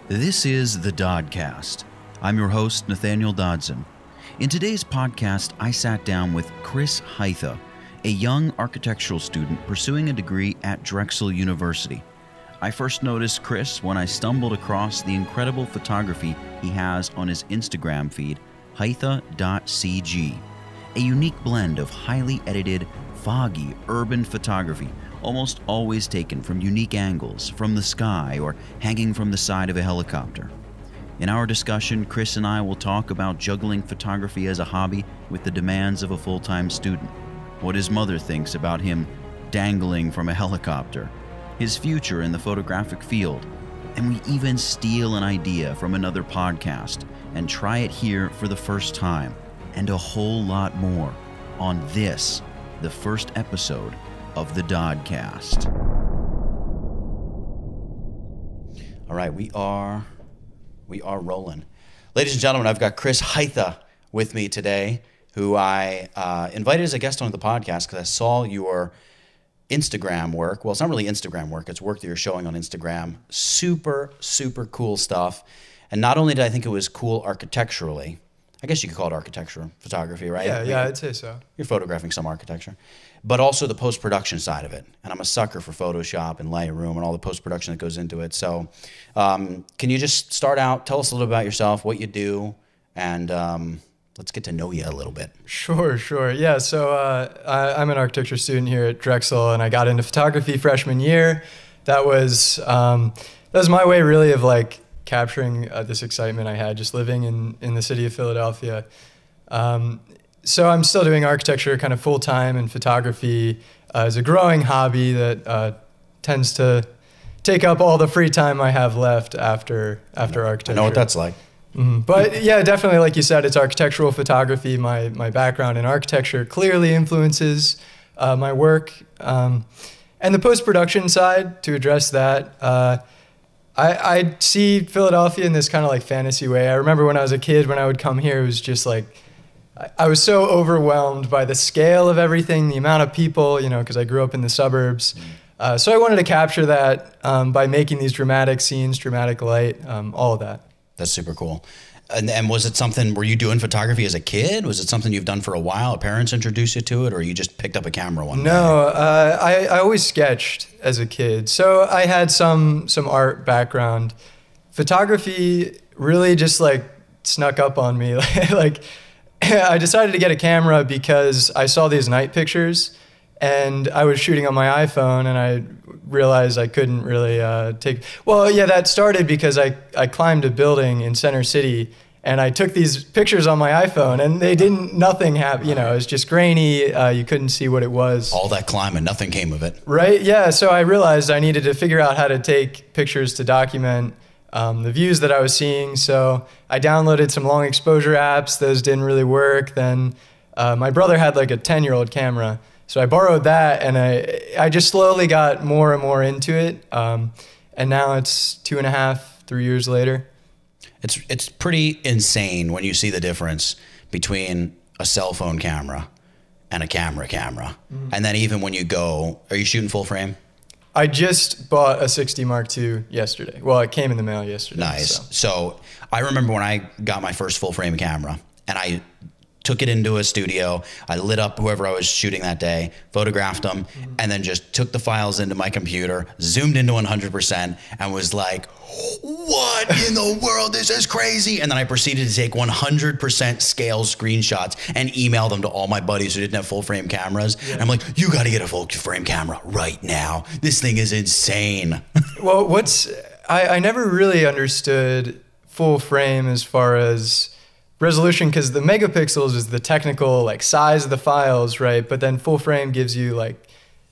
This is the Dodcast. I'm your host, Nathaniel Dodson. In today's podcast, I sat down with Chris Hytha, a young architectural student pursuing a degree at Drexel University. I first noticed Chris when I stumbled across the incredible photography he has on his Instagram feed, hytha.cg, a unique blend of highly edited, foggy, urban photography, almost always taken from unique angles, from the sky, or hanging from the side of a helicopter. In our discussion, Chris and I will talk about juggling photography as a hobby with the demands of a full-time student, what his mother thinks about him dangling from a helicopter, his future in the photographic field, and we even steal an idea from another podcast and try it here for the first time, and a whole lot more on this, the first episode of the Dodcast. All right, we are rolling. Ladies and gentlemen, I've got Chris Hytha with me today, who I invited as a guest on the podcast because I saw your Instagram work. Well, it's not really Instagram work. It's work that you're showing on Instagram. Super, super cool stuff. And not only did I think it was cool architecturally, I guess you could call it architectural photography, right? Yeah, I'd say so. You're photographing some architecture, but also the post-production side of it. And I'm a sucker for Photoshop and Lightroom and all the post-production that goes into it. So can you just start out, tell us a little about yourself, what you do, and let's get to know you a little bit. Sure. Yeah, so I'm an architecture student here at Drexel, and I got into photography freshman year. That was my way really of like capturing this excitement I had just living in the city of Philadelphia. So I'm still doing architecture kind of full-time, and photography is a growing hobby that tends to take up all the free time I have left after architecture. I know what that's like. Mm-hmm. But yeah, definitely, like you said, it's architectural photography. My background in architecture clearly influences my work. And the post-production side, to address that, I see Philadelphia in this kind of like fantasy way. I remember when I was a kid, when I would come here, it was just like, I was so overwhelmed by the scale of everything, the amount of people, because I grew up in the suburbs. So I wanted to capture that by making these dramatic scenes, dramatic light, all of that. That's super cool. And was it something, were you doing photography as a kid? Was it something you've done for a while? Parents introduced you to it, or you just picked up a camera one day? No, I always sketched as a kid. So I had some art background. Photography really just like snuck up on me. Like I decided to get a camera because I saw these night pictures, and I was shooting on my iPhone, and I realized I couldn't really that started because I climbed a building in Center City, and I took these pictures on my iPhone, and nothing happened, it was just grainy, you couldn't see what it was. All that climbing, nothing came of it. Right, yeah, so I realized I needed to figure out how to take pictures to document the views that I was seeing, so I downloaded some long exposure apps. Those didn't really work. Then my brother had like a 10-year-old camera, so I borrowed that, and I just slowly got more and more into it. And now it's 2.5, 3 years later. It's pretty insane when you see the difference between a cell phone camera and a camera. Mm-hmm. And then even when you go, are you shooting full frame? I just bought a 60 Mark II yesterday. Well, it came in the mail yesterday. Nice. So I remember when I got my first full frame camera, and I took it into a studio. I lit up whoever I was shooting that day, photographed them, and then just took the files into my computer, zoomed into 100%, and was like, what in the world? This is crazy. And then I proceeded to take 100% scale screenshots and email them to all my buddies who didn't have full frame cameras. Yeah. And I'm like, you got to get a full frame camera right now. This thing is insane. Well, I never really understood full frame as far as resolution, because the megapixels is the technical like size of the files, right? But then full frame gives you like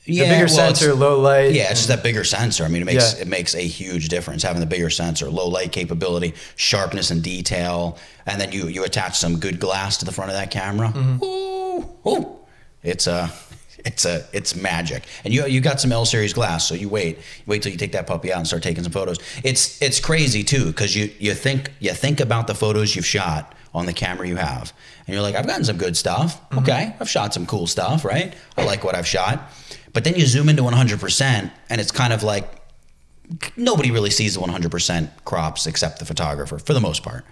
the bigger sensor, low light. Yeah, it's just that bigger sensor. I mean, it makes a huge difference having the bigger sensor, low light capability, sharpness and detail, and then you attach some good glass to the front of that camera. Mm-hmm. Ooh, it's magic. And you got some L series glass, so you wait till you take that puppy out and start taking some photos. It's crazy too, because you think about the photos you've shot on the camera you have, and you're like, I've gotten some good stuff. Mm-hmm. Okay, I've shot some cool stuff, right? I like what I've shot. But then you zoom into 100%, and it's kind of like nobody really sees the 100% crops except the photographer for the most part.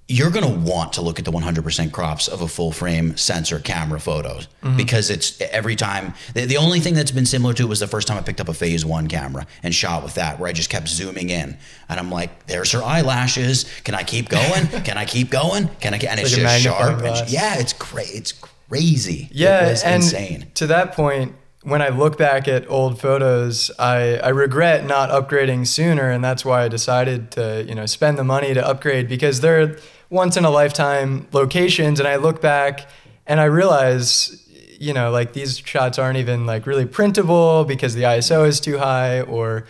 You're going to want to look at the 100% crops of a full frame sensor camera photos because it's every time. The only thing that's been similar to it was the first time I picked up a phase 1 camera and shot with that, where I just kept zooming in and I'm like, there's her eyelashes. Can I keep going? Can I keep going? And it's like just sharp. Yeah, it's great. It's crazy. Yeah. It was insane. To that point, when I look back at old photos, I regret not upgrading sooner. And that's why I decided to, spend the money to upgrade, because they're once in a lifetime locations. And I look back and I realize, like these shots aren't even like really printable because the ISO is too high, or,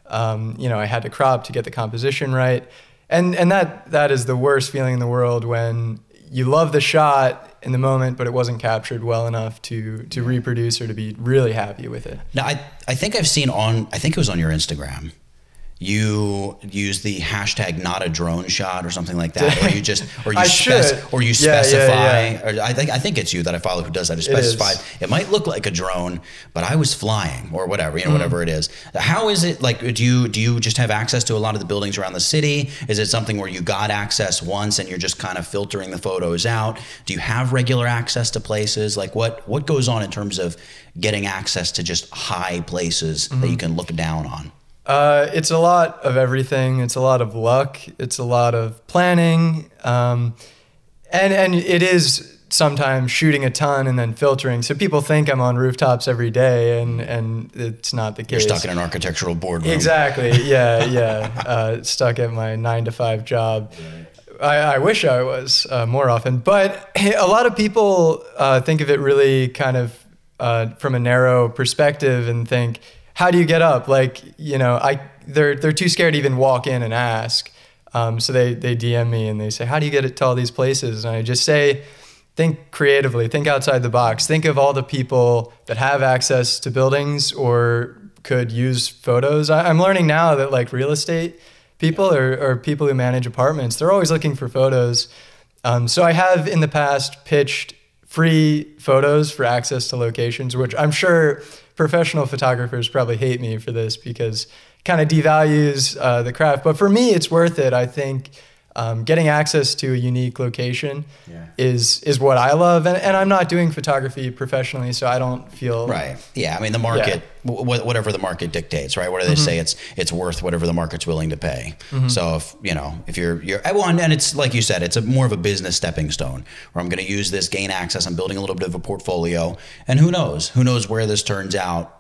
I had to crop to get the composition right. And that is the worst feeling in the world, when you love the shot in the moment, but it wasn't captured well enough to reproduce or to be really happy with it. Now, I think I've seen I think it was on your Instagram, you use the hashtag not a drone shot or something like that, or you specify. Or I think it's you that I follow who does that. You specify it might look like a drone, but I was flying or whatever, whatever it is. How is it like? Do you just have access to a lot of the buildings around the city? Is it something where you got access once and you're just kind of filtering the photos out? Do you have regular access to places? Like what goes on in terms of getting access to just high places that you can look down on? It's a lot of everything. It's a lot of luck. It's a lot of planning. And it is sometimes shooting a ton and then filtering. So people think I'm on rooftops every day, and it's not the case. You're stuck in an architectural boardroom. Exactly. Yeah. Stuck at my 9-to-5 job. I wish I was more often. But a lot of people think of it really kind of from a narrow perspective and think, how do you get up? Like, they're too scared to even walk in and ask. So they DM me and they say, how do you get it to all these places? And I just say, think creatively, think outside the box. Think of all the people that have access to buildings or could use photos. I'm learning now that like real estate people or people who manage apartments, they're always looking for photos. So I have in the past pitched free photos for access to locations, which I'm sure professional photographers probably hate me for this because it kind of devalues the craft. But for me, it's worth it. I think getting access to a unique location is what I love. And I'm not doing photography professionally, so I don't feel... Right. Yeah. I mean, the market, whatever the market dictates, right? What do they say? It's worth whatever the market's willing to pay. So if you're and it's like you said, it's more of a business stepping stone where I'm going to use this, gain access. I'm building a little bit of a portfolio, and who knows where this turns out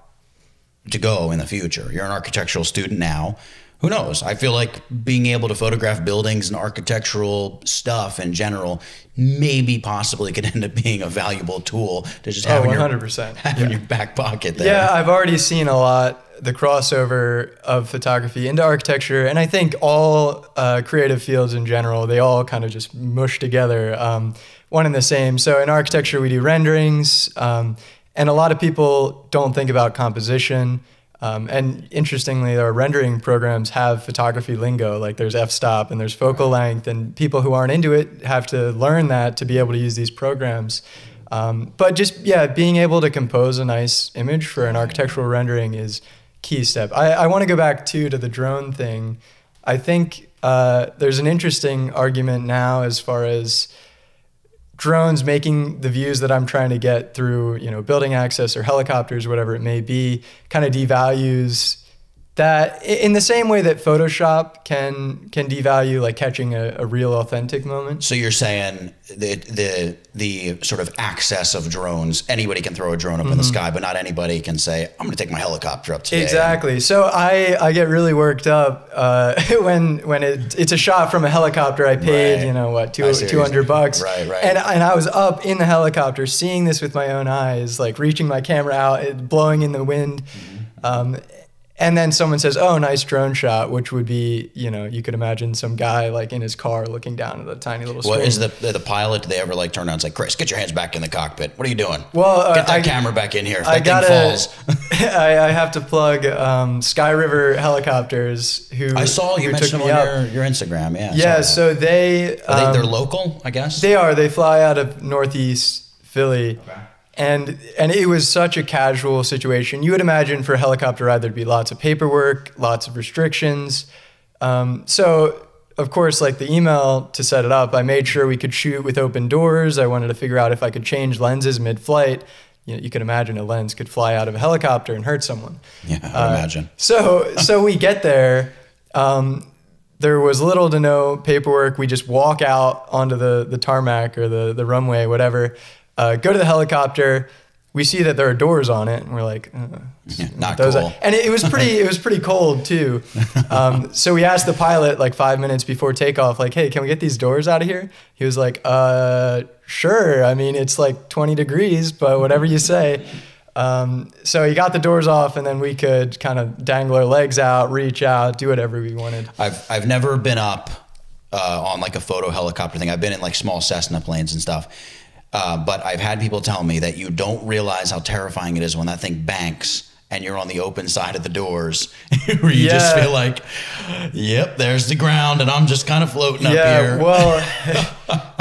to go in the future. You're an architectural student now. Who knows? I feel like being able to photograph buildings and architectural stuff in general maybe possibly could end up being a valuable tool to just have, 100%. In your back pocket there. Yeah, I've already seen a lot, the crossover of photography into architecture, and I think all creative fields in general, they all kind of just mush together, one and the same. So in architecture, we do renderings, and a lot of people don't think about composition. And interestingly, our rendering programs have photography lingo, like there's f-stop and there's focal length, and people who aren't into it have to learn that to be able to use these programs. But just, being able to compose a nice image for an architectural rendering is key step. I want to go back to the drone thing. I think there's an interesting argument now as far as drones making the views that I'm trying to get through, building access or helicopters, whatever it may be, kind of devalues that in the same way that Photoshop can devalue like catching a real authentic moment. So you're saying the sort of access of drones, anybody can throw a drone up in the sky, but not anybody can say, I'm going to take my helicopter up today. Exactly. So I get really worked up when it's a shot from a helicopter. I paid, $200. Right. And I was up in the helicopter seeing this with my own eyes, like reaching my camera out, blowing in the wind. And then someone says, oh, nice drone shot, which would be, you could imagine some guy like in his car looking down at the tiny little screen. Well, is the pilot, do they ever like turn around and say, Chris, get your hands back in the cockpit. What are you doing? Well, get that camera back in here. If that thing falls. I have to plug Sky River Helicopters who I saw you mentioned them on your Instagram. Yeah, so they're local, I guess? They are. They fly out of Northeast Philly. Okay. And it was such a casual situation. You would imagine for a helicopter ride, there'd be lots of paperwork, lots of restrictions. So of course, like the email to set it up, I made sure we could shoot with open doors. I wanted to figure out if I could change lenses mid-flight. You can imagine a lens could fly out of a helicopter and hurt someone. Yeah, I imagine. So we get there. There was little to no paperwork. We just walk out onto the tarmac or the runway, whatever. Go to the helicopter. We see that there are doors on it, and we're like, not cool. And it was pretty cold too. So we asked the pilot like 5 minutes before takeoff, like, hey, can we get these doors out of here? He was like, sure. I mean, it's like 20 degrees, but whatever you say. So he got the doors off, and then we could kind of dangle our legs out, reach out, do whatever we wanted. I've never been up on like a photo helicopter thing. I've been in like small Cessna planes and stuff. But I've had people tell me that you don't realize how terrifying it is when that thing banks and you're on the open side of the doors where you just feel like, yep, there's the ground and I'm just kind of floating up here. Well,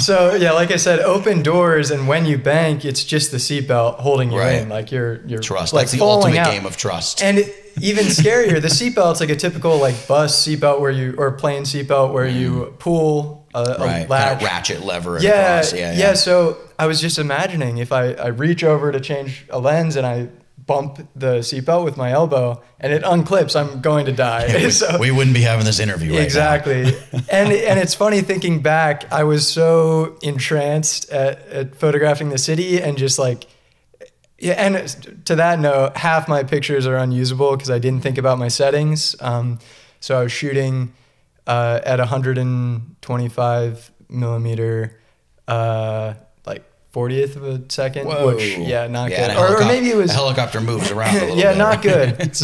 so yeah, like I said, open doors, and when you bank, it's just the seatbelt holding you in. Like you're trust. Like that's the ultimate game of trust. And even scarier, the seatbelt's like a typical like bus seatbelt or plane seatbelt where you pull a latch. Kind of ratchet lever across. Yeah. So I was just imagining if I reach over to change a lens and I bump the seatbelt with my elbow and it unclips, I'm going to die. So, we wouldn't be having this interview right now. Exactly. and it's funny thinking back, I was so entranced at photographing the city and just like, yeah. And to that note, half my pictures are unusable because I didn't think about my settings. So I was shooting at 125 millimeter, like 40th of a second. Whoa. Which, not good. Or maybe it was... A helicopter moves around a little bit. Not good.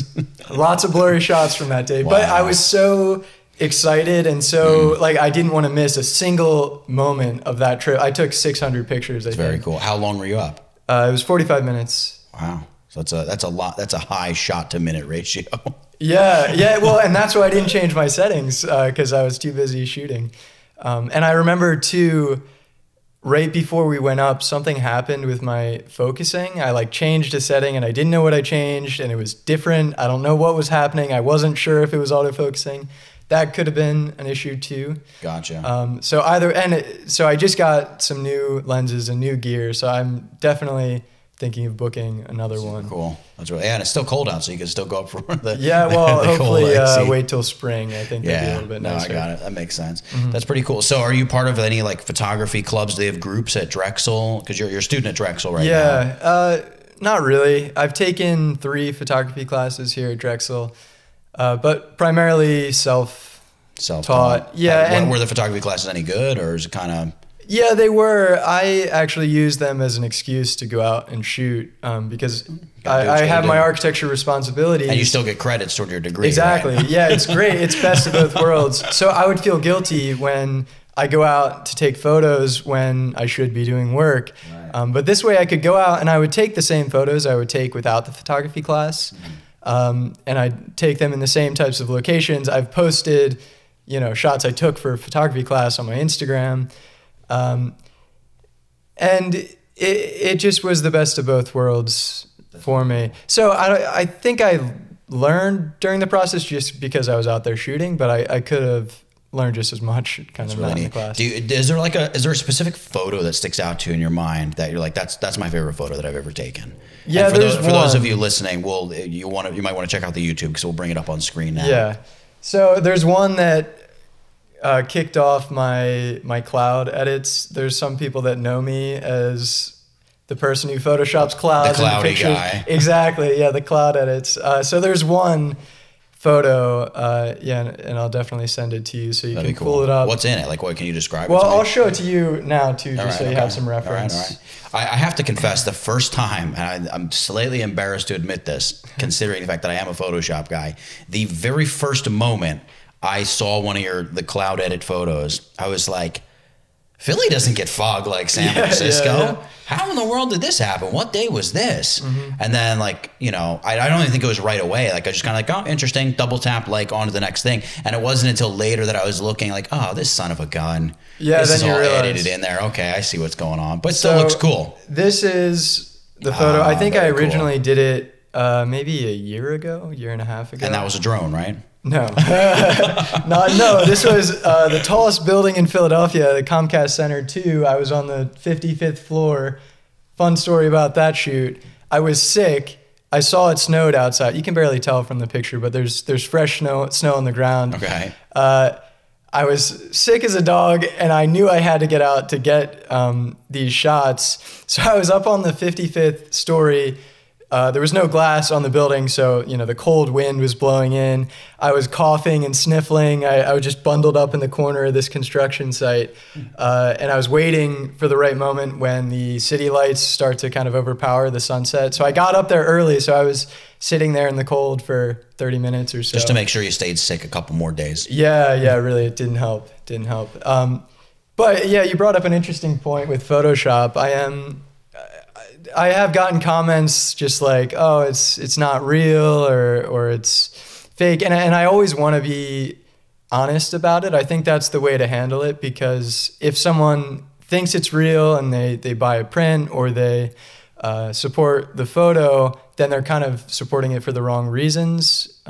Lots of blurry shots from that day. Wow. But I was so excited and so like I didn't want to miss a single moment of that trip. I took 600 pictures. That's very cool. How long were you up? It was 45 minutes. Wow. So that's a lot. That's a high shot to minute ratio. Yeah. Well, and that's why I didn't change my settings because I was too busy shooting. And I remember too, right before we went up, something happened with my focusing. I like changed a setting and I didn't know what I changed and it was different. I don't know what was happening. I wasn't sure if it was autofocusing. That could have been an issue too. Gotcha. So I just got some new lenses and new gear. So I'm definitely thinking of booking another one. Cool. That's right. Yeah, and it's still cold out, so you can still go up for the well, the hopefully wait till spring. I think that'd be a little bit nicer. I got it. That makes sense. Mm-hmm. That's pretty cool. So are you part of any like photography clubs? Do they have groups at Drexel? Because you're a student at Drexel right now. Yeah, not really. I've taken 3 photography classes here at Drexel, but primarily self-taught. Yeah. And were the photography classes any good, or is it kind of... Yeah, they were. I actually used them as an excuse to go out and shoot because I have my architecture responsibilities. And you still get credits toward your degree. Exactly. Right? Yeah, it's great. It's best of both worlds. So I would feel guilty when I go out to take photos when I should be doing work. Right. But this way I could go out and I would take the same photos I would take without the photography class. Mm-hmm. And I'd take them in the same types of locations. I've posted, shots I took for photography class on my Instagram. And it just was the best of both worlds for me. So I think I learned during the process just because I was out there shooting, but I could have learned just as much kind of not in the class. Is there a specific photo that sticks out to you in your mind that you're like, that's my favorite photo that I've ever taken? Yeah, for those of you listening, you might want to check out the YouTube because we'll bring it up on screen now. Yeah. So there's one that kicked off my cloud edits. There's some people that know me as the person who photoshops clouds. The cloudy into pictures. Guy. Exactly. Yeah, the cloud edits. So there's one photo. And I'll definitely send it to you so you can pull it up. What's in it? Like, what can you describe? Well, I'll show it to you now too, just so you have some reference. All right. I have to confess, the first time, and I'm slightly embarrassed to admit this, considering the fact that I am a Photoshop guy, the very first moment I saw one of the cloud edit photos, I was like, Philly doesn't get fog like San Francisco. Yeah. How in the world did this happen? What day was this? Mm-hmm. And then I don't even think it was right away. Like I just kind of like, oh, interesting, double tap, on to the next thing. And it wasn't until later that I was looking like, oh, this son of a gun. Yeah, this then is all edited in there. Okay, I see what's going on. But it still looks cool. This is the photo. I think I very originally did it maybe a year and a half ago. And that was a drone, right? No. No, this was the tallest building in Philadelphia, the Comcast Center 2. I was on the 55th floor. Fun story about that shoot. I was sick. I saw it snowed outside. You can barely tell from the picture, but there's fresh snow on the ground. Okay. I was sick as a dog, and I knew I had to get out to get these shots. So I was up on the 55th story. There was no glass on the building, so the cold wind was blowing in. I was coughing and sniffling. I was just bundled up in the corner of this construction site, and I was waiting for the right moment when the city lights start to kind of overpower the sunset. So I got up there early, so I was sitting there in the cold for 30 minutes or so. Just to make sure you stayed sick a couple more days. Yeah, really, it didn't help. But yeah, you brought up an interesting point with Photoshop. I have gotten comments just like, oh, it's not real or it's fake. And I always want to be honest about it. I think that's the way to handle it, because if someone thinks it's real and they buy a print or they support the photo, then they're kind of supporting it for the wrong reasons.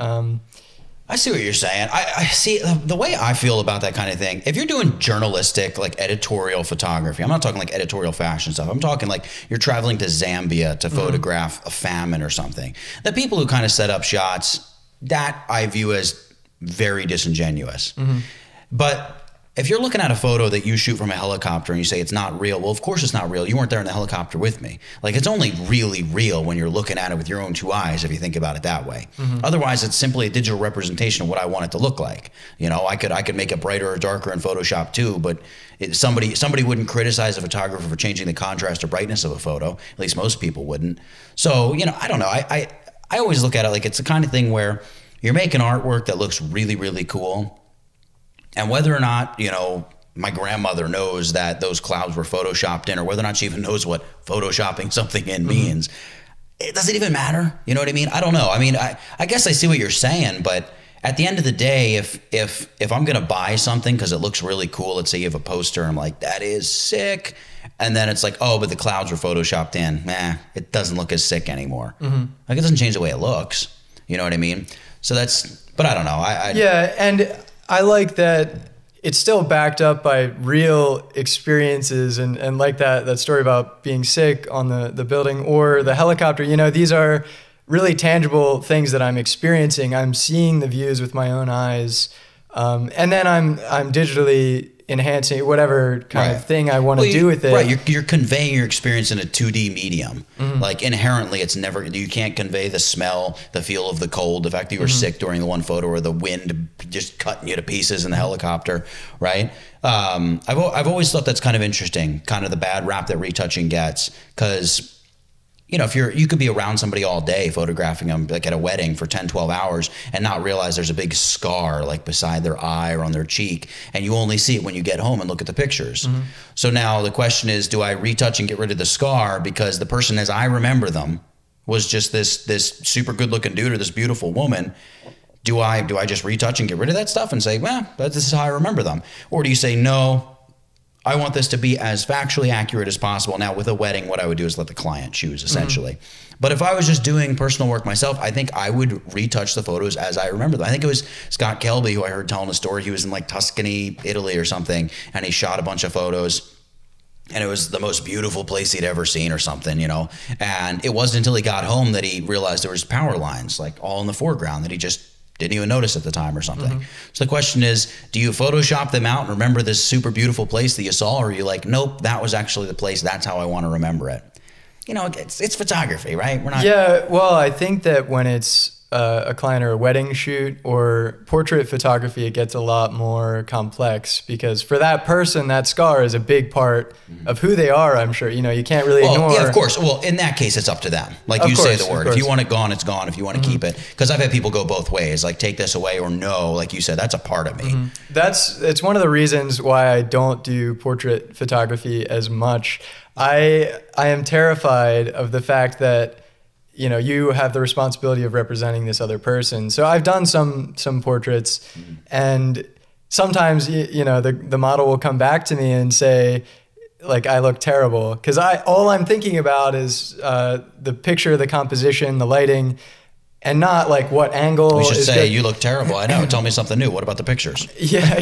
I see what you're saying. I see the way I feel about that kind of thing. If you're doing journalistic, like editorial photography, I'm not talking like editorial fashion stuff. I'm talking like you're traveling to Zambia to photograph a famine or something. The people who kind of set up shots, that I view as very disingenuous. But if you're looking at a photo that you shoot from a helicopter and you say it's not real, well, of course it's not real. You weren't there in the helicopter with me. Like, it's only really real when you're looking at it with your own two eyes, if you think about it that way. Otherwise, it's simply a digital representation of what I want it to look like. I could make it brighter or darker in Photoshop too, but somebody wouldn't criticize a photographer for changing the contrast or brightness of a photo. At least most people wouldn't. So, I don't know. I always look at it like it's the kind of thing where you're making artwork that looks really, really cool. And whether or not, my grandmother knows that those clouds were photoshopped in, or whether or not she even knows what photoshopping something in means, it doesn't even matter. You know what I mean? I don't know. I mean, I guess I see what you're saying, but at the end of the day, if I'm going to buy something because it looks really cool, let's say you have a poster, I'm like, that is sick. And then it's like, oh, but the clouds were photoshopped in. It doesn't look as sick anymore. Like, it doesn't change the way it looks. You know what I mean? So but I don't know. Yeah, and I like that it's still backed up by real experiences, and like that story about being sick on the building or the helicopter. These are really tangible things that I'm experiencing. I'm seeing the views with my own eyes, and then I'm digitally enhancing whatever kind of thing I want to do with it. Right, you're conveying your experience in a 2D medium. Like, inherently, you can't convey the smell, the feel of the cold, the fact that you were sick during the one photo, or the wind just cutting you to pieces in the helicopter, right? I've always thought that's kind of interesting, kind of the bad rap that retouching gets, because if you could be around somebody all day photographing them, like at a wedding for 10, 12 hours, and not realize there's a big scar like beside their eye or on their cheek, and you only see it when you get home and look at the pictures. So now the question is, do I retouch and get rid of the scar because the person as I remember them was just this super good looking dude or this beautiful woman? Do I just retouch and get rid of that stuff and say, well, this is how I remember them? Or do you say, no, I want this to be as factually accurate as possible. Now, with a wedding, what I would do is let the client choose, essentially. But if I was just doing personal work myself, I think I would retouch the photos as I remember them. I think it was Scott Kelby who I heard telling a story. He was in like Tuscany, Italy or something, and he shot a bunch of photos. And it was the most beautiful place he'd ever seen or something, And it wasn't until he got home that he realized there was power lines like all in the foreground that he just didn't even notice at the time or something. So the question is, do you Photoshop them out and remember this super beautiful place that you saw? Or are you like, nope, that was actually the place. That's how I want to remember it. It's photography, right? We're not. Yeah, well, I think that when it's a client or a wedding shoot or portrait photography, it gets a lot more complex, because for that person, that scar is a big part of who they are, I'm sure. You can't really ignore. Yeah, of course. Well, in that case, it's up to them. Like, you say the word. If you want it gone, it's gone. If you want to keep it. Because I've had people go both ways, like take this away or no, like you said, that's a part of me. It's one of the reasons why I don't do portrait photography as much. I am terrified of the fact that you have the responsibility of representing this other person. So I've done some portraits, and sometimes, the model will come back to me and say, like I look terrible because all I'm thinking about is the picture, the composition, the lighting, and not like what angle. We should is say good. you look terrible. I know. Tell me something new. What about the pictures? Yeah.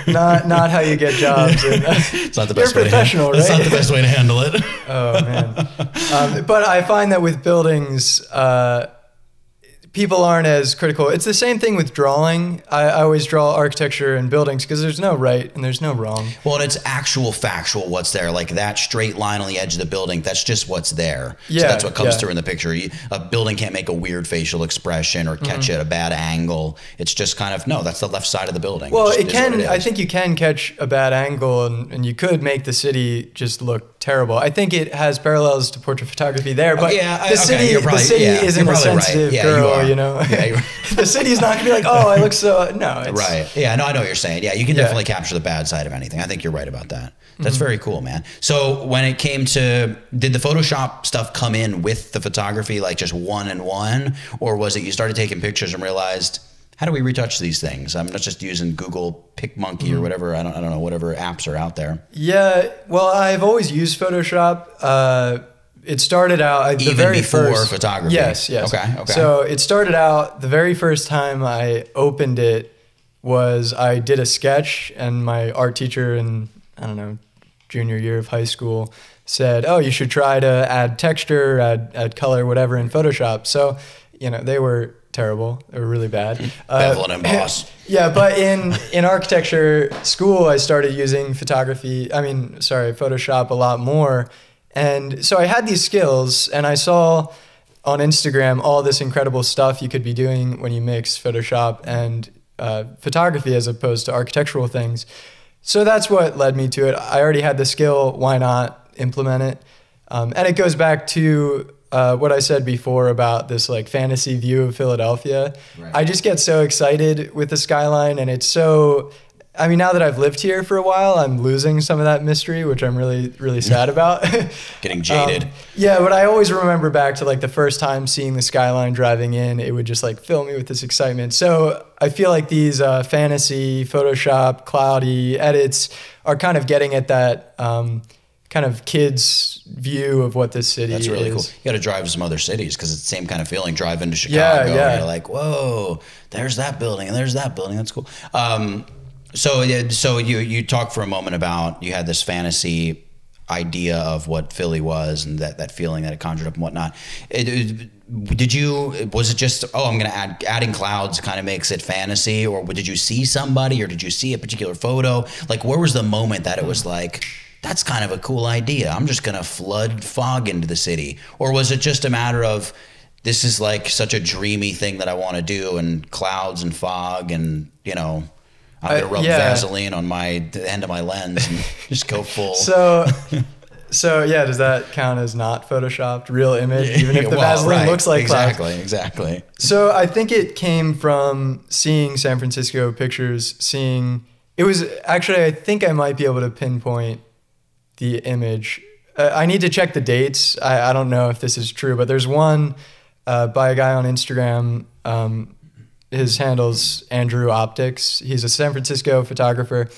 Not how you get jobs. It's not the best You're professional, right? It's not the best way to handle it. Oh man. But I find that with buildings, people aren't as critical. It's the same thing with drawing. I always draw architecture and buildings because there's no right and there's no wrong. Well, and it's actual factual what's there. Like that straight line on the edge of the building, that's just what's there. Yeah, so that's what comes yeah. through in the picture. A building can't make a weird facial expression or catch it at a bad angle. It's just kind of, no, that's the left side of the building. Well, just it is can. what it is. I think you can catch a bad angle, and you could make the city just look terrible. I think it has parallels to portrait photography there, but the city isn't a sensitive girl, you know. Yeah, you're right. The city's not gonna be like, oh, I look so. No, it's, Right. Yeah, no, I know what you're saying. Yeah, you can definitely capture the bad side of anything. I think you're right about that. That's very cool, man. So when it came to, did the Photoshop stuff come in with the photography, like just one and one? Or was it you started taking pictures and realized, how do we retouch these things? I'm not just using Google PicMonkey or whatever. I don't know, whatever apps are out there. Yeah, well, I've always used Photoshop. It started out the Even very before first photography? Yes. Okay. So it started out the very first time I opened it was I did a sketch, and my art teacher in, I don't know, junior year of high school said, "Oh, you should try to add texture, add color, whatever in Photoshop." So, you know, they were terrible. They were really bad. Bevel and emboss. Yeah, but in architecture school, I started using Photoshop a lot more. And so I had these skills, and I saw on Instagram all this incredible stuff you could be doing when you mix Photoshop and photography as opposed to architectural things. So that's what led me to it. I already had the skill. Why not implement it? And it goes back to what I said before about this like fantasy view of Philadelphia. Right. I just get so excited with the skyline, and it's so... I mean, now that I've lived here for a while, I'm losing some of that mystery, which I'm really, really sad about. Getting jaded. Yeah, but I always remember back to like the first time seeing the skyline driving in, it would just like fill me with this excitement. So I feel like these fantasy, Photoshop, cloudy edits are kind of getting at that kind of kids' view of what this city is. That's really cool. You got to drive to some other cities because it's the same kind of feeling. Drive into Chicago, and you're like, whoa, there's that building and there's that building. That's cool. So you talked for a moment about you had this fantasy idea of what Philly was and that feeling that it conjured up and whatnot. Was it just, I'm going to adding clouds kind of makes it fantasy, or did you see somebody, or did you see a particular photo? Like, where was the moment that it was like, that's kind of a cool idea, I'm just going to flood fog into the city? Or was it just a matter of, this is like such a dreamy thing that I want to do, and clouds and fog, and, you know, I'm going to rub Vaseline on the end of my lens and just go full. So yeah, does that count as not photoshopped real image, even if the Vaseline looks like clouds? Exactly. So I think it came from seeing San Francisco pictures, it was actually, I think I might be able to pinpoint the image. I need to check the dates. I don't know if this is true, but there's one by a guy on Instagram. His handle's Andrew Optics. He's a San Francisco photographer,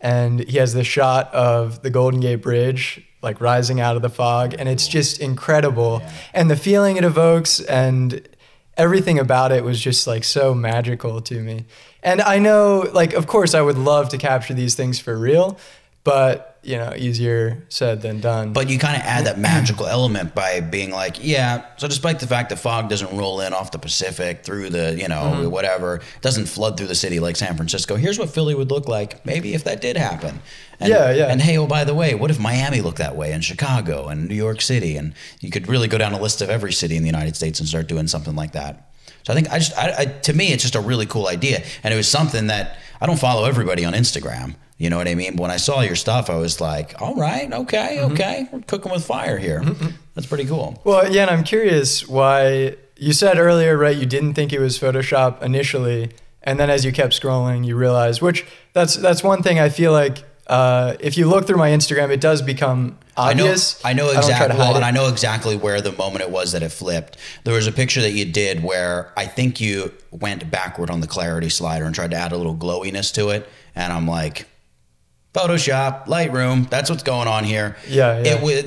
and he has this shot of the Golden Gate Bridge like rising out of the fog, and it's just incredible. Yeah. And the feeling it evokes and everything about it was just like so magical to me. And I know, like, of course I would love to capture these things for real, but you know, easier said than done. But you kind of add that magical element by being like, so despite the fact the fog doesn't roll in off the Pacific through the, whatever, doesn't flood through the city like San Francisco, here's what Philly would look like maybe if that did happen. And, And hey, oh, by the way, what if Miami looked that way, and Chicago and New York City? And you could really go down a list of every city in the United States and start doing something like that. So I think to me, it's just a really cool idea. And it was something that I don't follow everybody on Instagram. You know what I mean? But when I saw your stuff, I was like, all right, okay. We're cooking with fire here. That's pretty cool. Well, yeah, and I'm curious why you said earlier, right, you didn't think it was Photoshop initially. And then as you kept scrolling, you realized, which that's one thing I feel like if you look through my Instagram, it does become obvious. I know exactly. And I know exactly where the moment it was that it flipped. There was a picture that you did where I think you went backward on the clarity slider and tried to add a little glowiness to it. And I'm like, Photoshop, Lightroom, that's what's going on here. Yeah.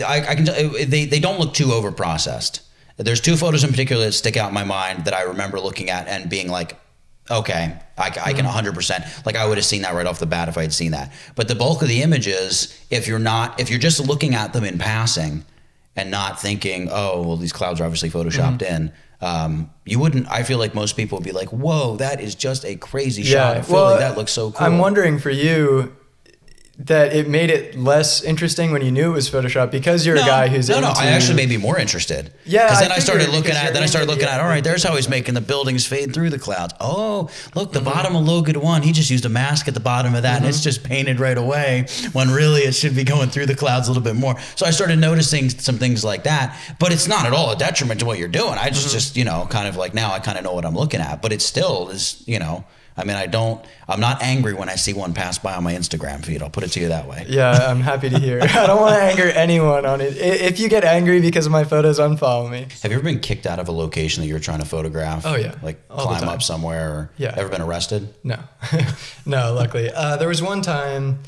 I can tell they don't look too over processed. There's 2 photos in particular that stick out in my mind that I remember looking at and being like, okay, I can 100%, like I would have seen that right off the bat if I had seen that. But the bulk of the images, if you're just looking at them in passing and not thinking, oh, well, these clouds are obviously photoshopped in, you wouldn't, I feel like most people would be like, whoa, that is just a crazy shot of Philly. Well, that looks so cool. I'm wondering for you, that it made it less interesting when you knew it was Photoshop because you're a guy who's No, I actually made me more interested. Yeah, because then I started looking at, all right, there's how he's making the buildings fade through the clouds. Oh, look, the bottom of Logan 1, he just used a mask at the bottom of that and it's just painted right away when really it should be going through the clouds a little bit more. So I started noticing some things like that, but it's not at all a detriment to what you're doing. I just kind of like now I kind of know what I'm looking at, but it still is, I mean, I'm not angry when I see one pass by on my Instagram feed. I'll put it to you that way. Yeah, I'm happy to hear. I don't want to anger anyone on it. If you get angry because of my photos, unfollow me. Have you ever been kicked out of a location that you were trying to photograph? Oh, yeah. Like climb up somewhere? Or ever been arrested? No. No, luckily. There was one time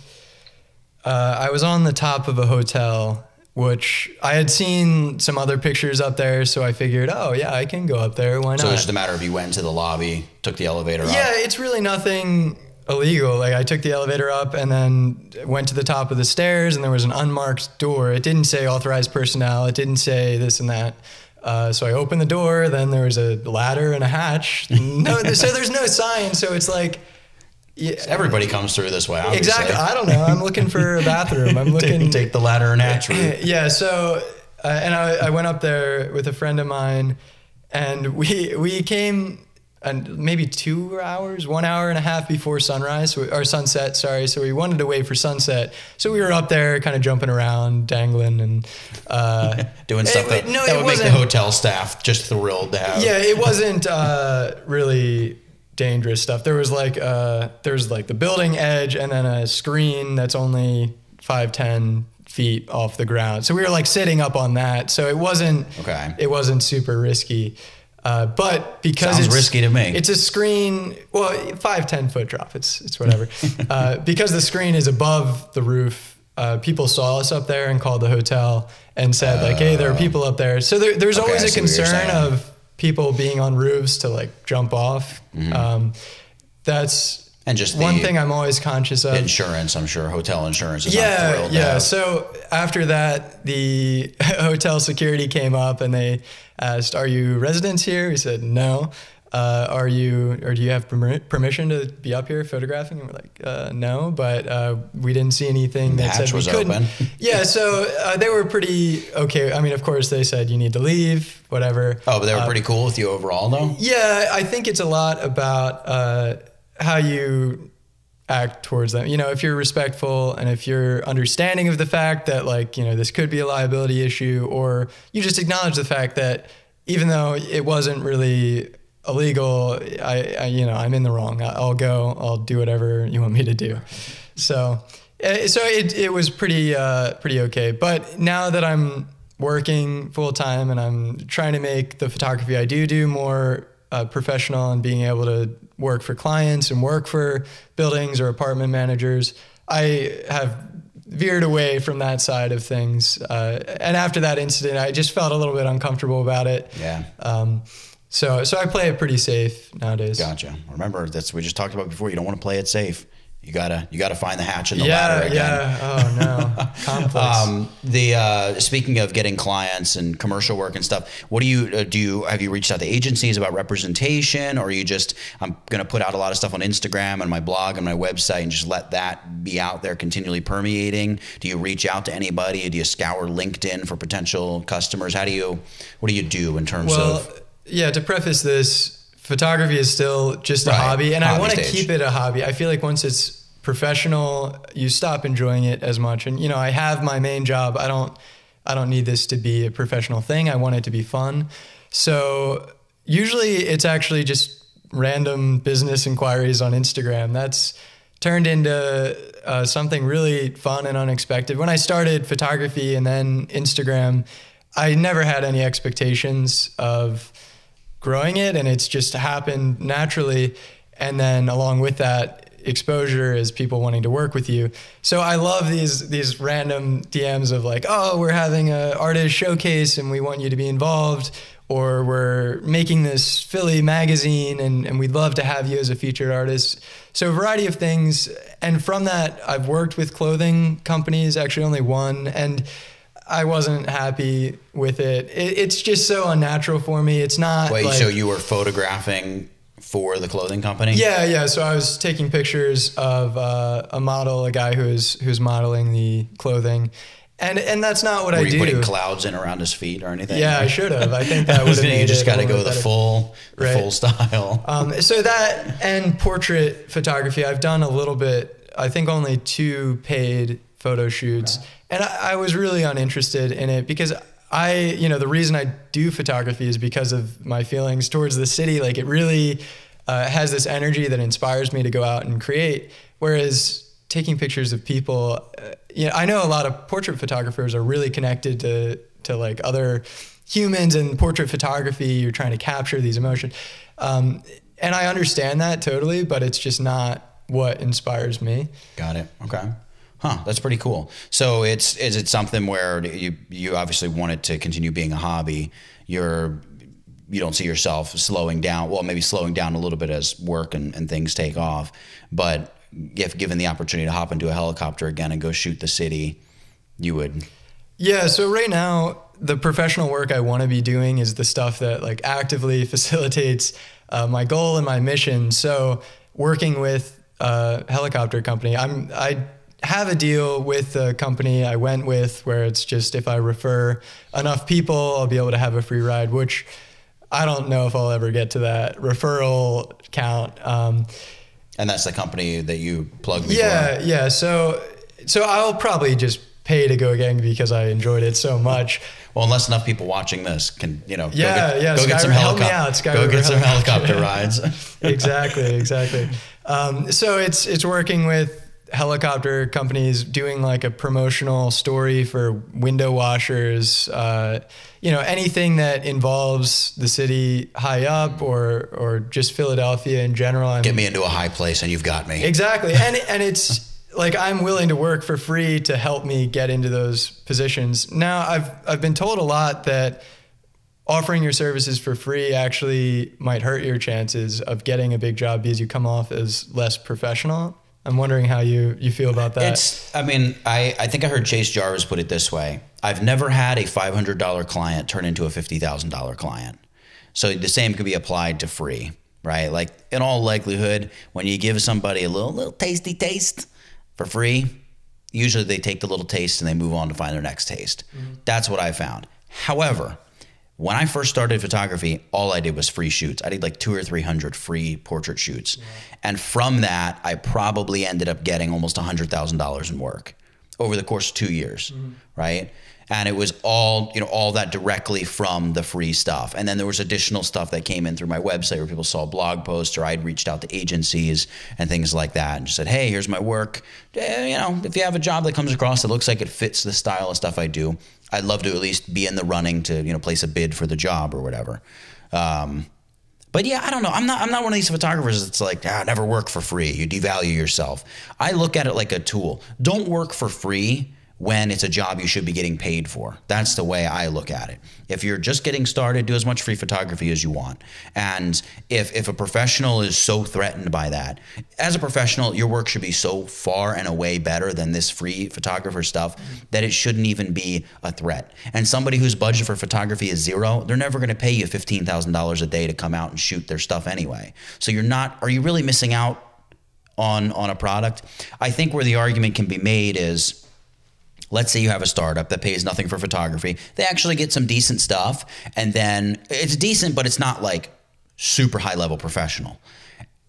I was on the top of a hotel, which I had seen some other pictures up there, so I figured, oh yeah, I can go up there. Why not? So it's just a matter of you went into the lobby, took the elevator up? Yeah, it's really nothing illegal. Like I took the elevator up and then went to the top of the stairs and there was an unmarked door. It didn't say authorized personnel. It didn't say this and that. So I opened the door, then there was a ladder and a hatch. So there's no sign. So it's like, yeah. Everybody comes through this way, obviously. Exactly. I don't know. I'm looking for a bathroom. I'm looking. Take the ladder and hatch route. Yeah. So, and I went up there with a friend of mine, and we came maybe 2 hours, 1 hour and a half before sunrise or sunset. Sorry. So we wanted to wait for sunset. So we were up there, kind of jumping around, dangling, and doing stuff that would make the hotel staff just thrilled to have. Yeah, it wasn't really dangerous stuff. There was like the building edge and then a screen that's only 5-10 feet off the ground. So we were like sitting up on that. So it wasn't super risky. But because it's risky to me. It's a screen, 5-10 foot drop. It's whatever. Because the screen is above the roof, people saw us up there and called the hotel and said like, hey, there are people up there. So there's always a concern of people being on roofs to like jump off. That's just one thing I'm always conscious of. Insurance, I'm sure hotel insurance is not thrilled. Yeah. So after that, the hotel security came up and they asked, "Are you residents here?" We said no. Do you have permission to be up here photographing? And we're like, no, but we didn't see anything that said we couldn't. Open. Yeah, so they were pretty okay. I mean, of course, they said you need to leave, whatever. Oh, but they were pretty cool with you overall, though? Yeah, I think it's a lot about how you act towards them. If you're respectful and if you're understanding of the fact that, like, this could be a liability issue, or you just acknowledge the fact that even though it wasn't really illegal, I'm in the wrong. I'll do whatever you want me to do. So it was pretty okay. But now that I'm working full time and I'm trying to make the photography I do more professional and being able to work for clients and work for buildings or apartment managers, I have veered away from that side of things. And after that incident, I just felt a little bit uncomfortable about it. Yeah. So I play it pretty safe nowadays. Gotcha. Remember, we just talked about before. You don't want to play it safe. You gotta find the hatch in the ladder again. Yeah. Oh no. Complex. Speaking of getting clients and commercial work and stuff, what do you have you reached out to agencies about representation, or are you just, I'm gonna put out a lot of stuff on Instagram and my blog and my website and just let that be out there continually permeating? Do you reach out to anybody? Do you scour LinkedIn for potential customers? What do you do in terms of? Yeah, to preface this, photography is still just a hobby, and I want to keep it a hobby. I feel like once it's professional, you stop enjoying it as much. And I have my main job. I don't need this to be a professional thing. I want it to be fun. So usually it's actually just random business inquiries on Instagram. That's turned into something really fun and unexpected. When I started photography and then Instagram, I never had any expectations of growing it, and it's just happened naturally. And then along with that, exposure as people wanting to work with you. So I love these random DMs of like, oh, we're having a artist showcase and we want you to be involved, or we're making this Philly magazine and we'd love to have you as a featured artist. So a variety of things. And from that, I've worked with clothing companies, actually only one, and I wasn't happy with it. It's just so unnatural for me. It's not. Wait, like, so you were photographing for the clothing company? Yeah. So I was taking pictures of a model, a guy who's modeling the clothing. And that's not what I do. Were you putting clouds in around his feet or anything? Yeah, I should have. I think that would have made You just got to go the full style. So that and portrait photography, I've done a little bit. I think only 2 paid photo shoots, and I was really uninterested in it because the reason I do photography is because of my feelings towards the city. Like, it really has this energy that inspires me to go out and create. Whereas taking pictures of people, I know a lot of portrait photographers are really connected to like other humans, and portrait photography, you're trying to capture these emotions. And I understand that totally, but it's just not what inspires me. Got it. Okay. Huh. That's pretty cool. So is it something where you obviously want it to continue being a hobby? You don't see yourself slowing down. Well, maybe slowing down a little bit as work and things take off, but if given the opportunity to hop into a helicopter again and go shoot the city, you would? Yeah. So right now, the professional work I want to be doing is the stuff that like actively facilitates my goal and my mission. So working with a helicopter company, I have a deal with the company I went with where it's just, if I refer enough people, I'll be able to have a free ride, which I don't know if I'll ever get to that referral count. And that's the company that you plugged me for? Yeah. So I'll probably just pay to go again because I enjoyed it so much. Well, unless enough people watching this can, go get some helicopter rides. Exactly. So it's working with helicopter companies, doing like a promotional story for window washers, anything that involves the city high up or just Philadelphia in general. Get me into a high place and you've got me. Exactly. And it's like, I'm willing to work for free to help me get into those positions. Now I've been told a lot that offering your services for free actually might hurt your chances of getting a big job because you come off as less professional. I'm wondering how you feel about that. I think I heard Chase Jarvis put it this way. I've never had a $500 client turn into a $50,000 client. So the same could be applied to free, right? Like, in all likelihood, when you give somebody a little tasty taste for free, usually they take the little taste and they move on to find their next taste. Mm-hmm. That's what I found. However, when I first started photography, all I did was free shoots. I did like 200 or 300 free portrait shoots. Yeah. And from that, I probably ended up getting almost $100,000 in work over the course of 2 years, right? And it was all that directly from the free stuff. And then there was additional stuff that came in through my website where people saw blog posts, or I'd reached out to agencies and things like that and just said, hey, here's my work. If you have a job that comes across that looks like it fits the style of stuff I do, I'd love to at least be in the running to, place a bid for the job or whatever. But yeah, I don't know. I'm not one of these photographers that's like, never work for free. You devalue yourself. I look at it like a tool. Don't work for free when it's a job you should be getting paid for. That's the way I look at it. If you're just getting started, do as much free photography as you want. And if a professional is so threatened by that, as a professional, your work should be so far and away better than this free photographer stuff that it shouldn't even be a threat. And somebody whose budget for photography is zero, they're never gonna pay you $15,000 a day to come out and shoot their stuff anyway. So are you really missing out on a product? I think where the argument can be made is, let's say you have a startup that pays nothing for photography. They actually get some decent stuff, and then it's decent, but it's not like super high level professional.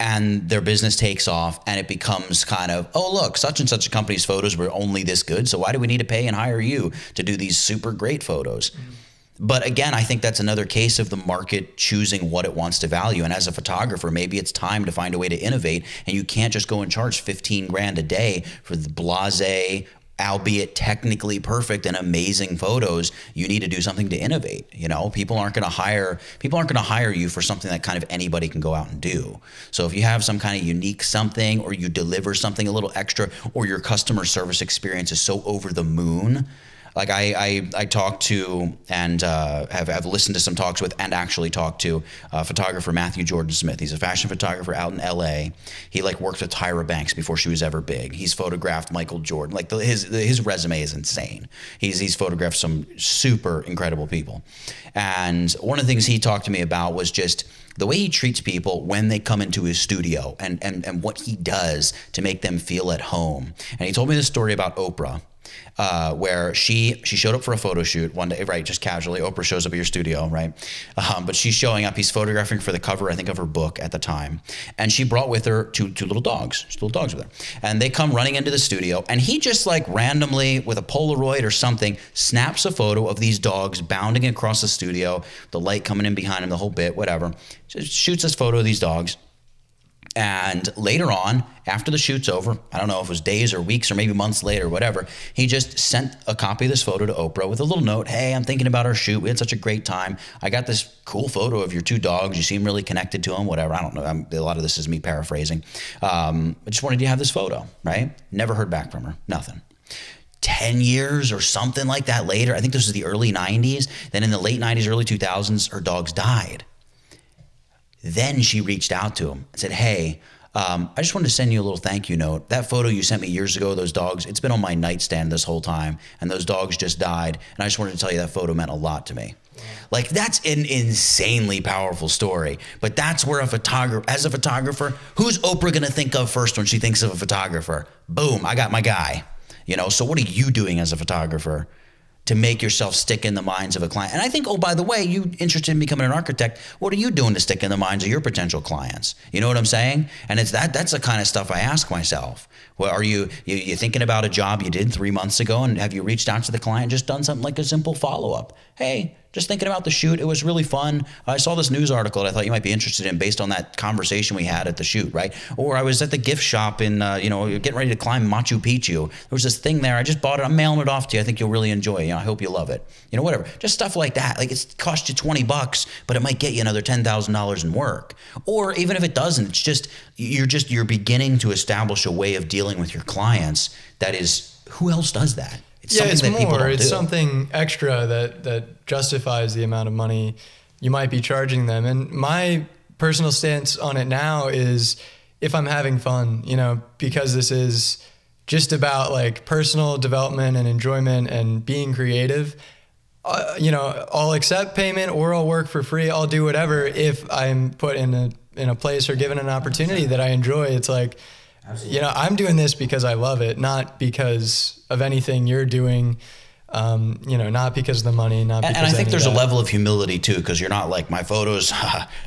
And their business takes off, and it becomes kind of, oh, look, such and such a company's photos were only this good, so why do we need to pay and hire you to do these super great photos? Mm-hmm. But again, I think that's another case of the market choosing what it wants to value. And as a photographer, maybe it's time to find a way to innovate, and you can't just go and charge $15,000 a day for the blasé albeit technically perfect and amazing photos, you need to do something to innovate. You know, people aren't going to hire you for something that kind of anybody can go out and do. So if you have some kind of unique something, or you deliver something a little extra, or your customer service experience is so over the moon. Like I talked to and have listened to some talks with and actually talked to photographer Matthew Jordan Smith. He's a fashion photographer out in LA. He like worked with Tyra Banks before she was ever big. He's photographed Michael Jordan. Like his resume is insane. He's photographed some super incredible people. And one of the things he talked to me about was just the way he treats people when they come into his studio and what he does to make them feel at home. And he told me this story about Oprah. Where she showed up for a photo shoot one day, right? Just casually. Oprah shows up at your studio, right? But she's showing up. He's photographing for the cover, I think, of her book at the time. And she brought with her two little dogs. Two little dogs with her. And they come running into the studio. And he just like randomly, with a Polaroid or something, snaps a photo of these dogs bounding across the studio, the light coming in behind him, the whole bit, whatever. Just shoots this photo of these dogs. And later on, after the shoot's over, I don't know if it was days or weeks or maybe months later, whatever, he just sent a copy of this photo to Oprah with a little note. Hey, I'm thinking about our shoot. We had such a great time. I got this cool photo of your two dogs. You seem really connected to them, whatever. I don't know. A lot of this is me paraphrasing. I just wanted you to have this photo, right? Never heard back from her. Nothing. 10 years or something like that later, I think this was the early 90s. Then in the late 90s, early 2000s, her dogs died. Then she reached out to him and said, hey, I just wanted to send you a little thank you note. That photo you sent me years ago, those dogs, it's been on my nightstand this whole time, and those dogs just died. And I just wanted to tell you that photo meant a lot to me. Wow. Like, that's an insanely powerful story. But that's where as a photographer, who's Oprah going to think of first when she thinks of a photographer? Boom, I got my guy. You know, so what are you doing as a photographer to make yourself stick in the minds of a client? And I think, oh, by the way, you interested in becoming an architect, what are you doing to stick in the minds of your potential clients? You know what I'm saying? And it's that's the kind of stuff I ask myself. Well, are you thinking about a job you did 3 months ago, and have you reached out to the client, just done something like a simple follow-up? Hey, just thinking about the shoot. It was really fun. I saw this news article that I thought you might be interested in based on that conversation we had at the shoot, right? Or I was at the gift shop in, getting ready to climb Machu Picchu. There was this thing there. I just bought it. I'm mailing it off to you. I think you'll really enjoy it. I hope you love it. Whatever. Just stuff like that. Like, it cost you $20, but it might get you another $10,000 in work. Or even if it doesn't, it's just you're beginning to establish a way of dealing with your clients that is, who else does that? It's something extra that justifies the amount of money you might be charging them. And my personal stance on it now is, if I'm having fun, because this is just about like personal development and enjoyment and being creative, I'll accept payment or I'll work for free. I'll do whatever if I'm put in a place or given an opportunity that I enjoy. It's like, absolutely. I'm doing this because I love it, not because of anything you're doing, not because of the money, not because and I think there's a level of humility too, because you're not like, my photos,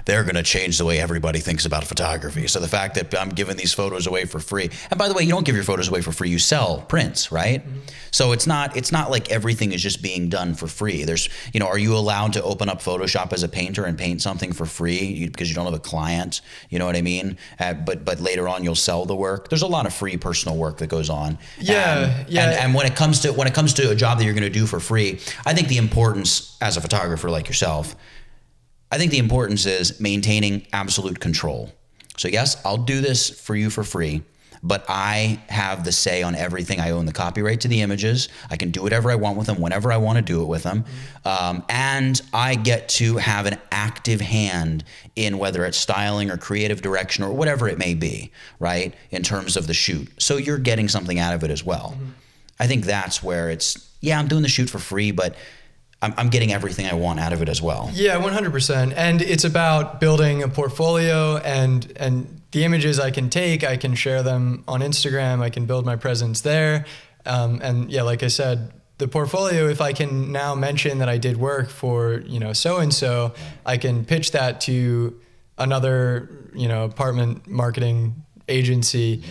they're going to change the way everybody thinks about photography. So the fact that I'm giving these photos away for free, and by the way, you don't give your photos away for free, you sell prints, right? Mm-hmm. So it's not like everything is just being done for free. There's, are you allowed to open up Photoshop as a painter and paint something for free because you don't have a client? You know what I mean? But later on you'll sell the work. There's a lot of free personal work that goes on. Yeah. And when it comes to a job that you're going to do for free, I think the importance as a photographer like yourself, I think the importance is maintaining absolute control. So yes, I'll do this for you for free, but I have the say on everything. I own the copyright to the images. I can do whatever I want with them whenever I want to do it with them. And I get to have an active hand in whether it's styling or creative direction or whatever it may be, right? In terms of the shoot. So you're getting something out of it as well. Mm-hmm. I think that's where I'm doing the shoot for free, but I'm getting everything I want out of it as well. Yeah, 100%. And it's about building a portfolio, and the images I can take, I can share them on Instagram. I can build my presence there. And yeah, like I said, the portfolio, if I can now mention that I did work for, so-and-so, I can pitch that to another, apartment marketing agency,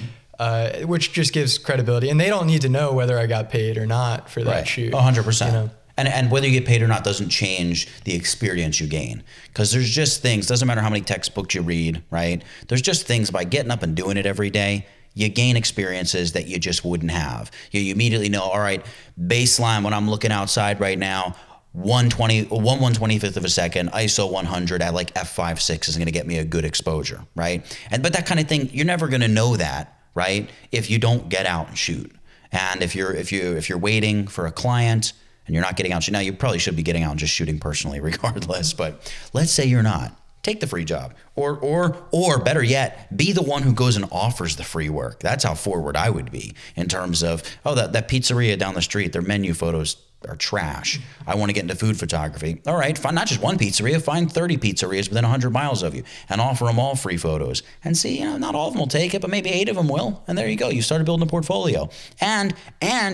which just gives credibility. And they don't need to know whether I got paid or not for that shoot. 100%. And whether you get paid or not doesn't change the experience you gain. Because there's just things, doesn't matter how many textbooks you read, right? There's just things by getting up and doing it every day, you gain experiences that you just wouldn't have. You immediately know, all right, baseline when I'm looking outside right now, 1/125th of a second, ISO 100 at like f5.6 is going to get me a good exposure, right? But that kind of thing, you're never going to know that, right, if you don't get out and shoot. And if you're waiting for a client and you're not getting out, now you probably should be getting out and just shooting personally regardless. But let's say you're not. Take the free job, or better yet, be the one who goes and offers the free work. That's how forward I would be in terms of, oh, that pizzeria down the street, their menu photos are trash. I want to get into food photography. All right, find not just one pizzeria, find 30 pizzerias within 100 miles of you and offer them all free photos. And see, not all of them will take it, but maybe 8 of them will. And there you go. You started building a portfolio. And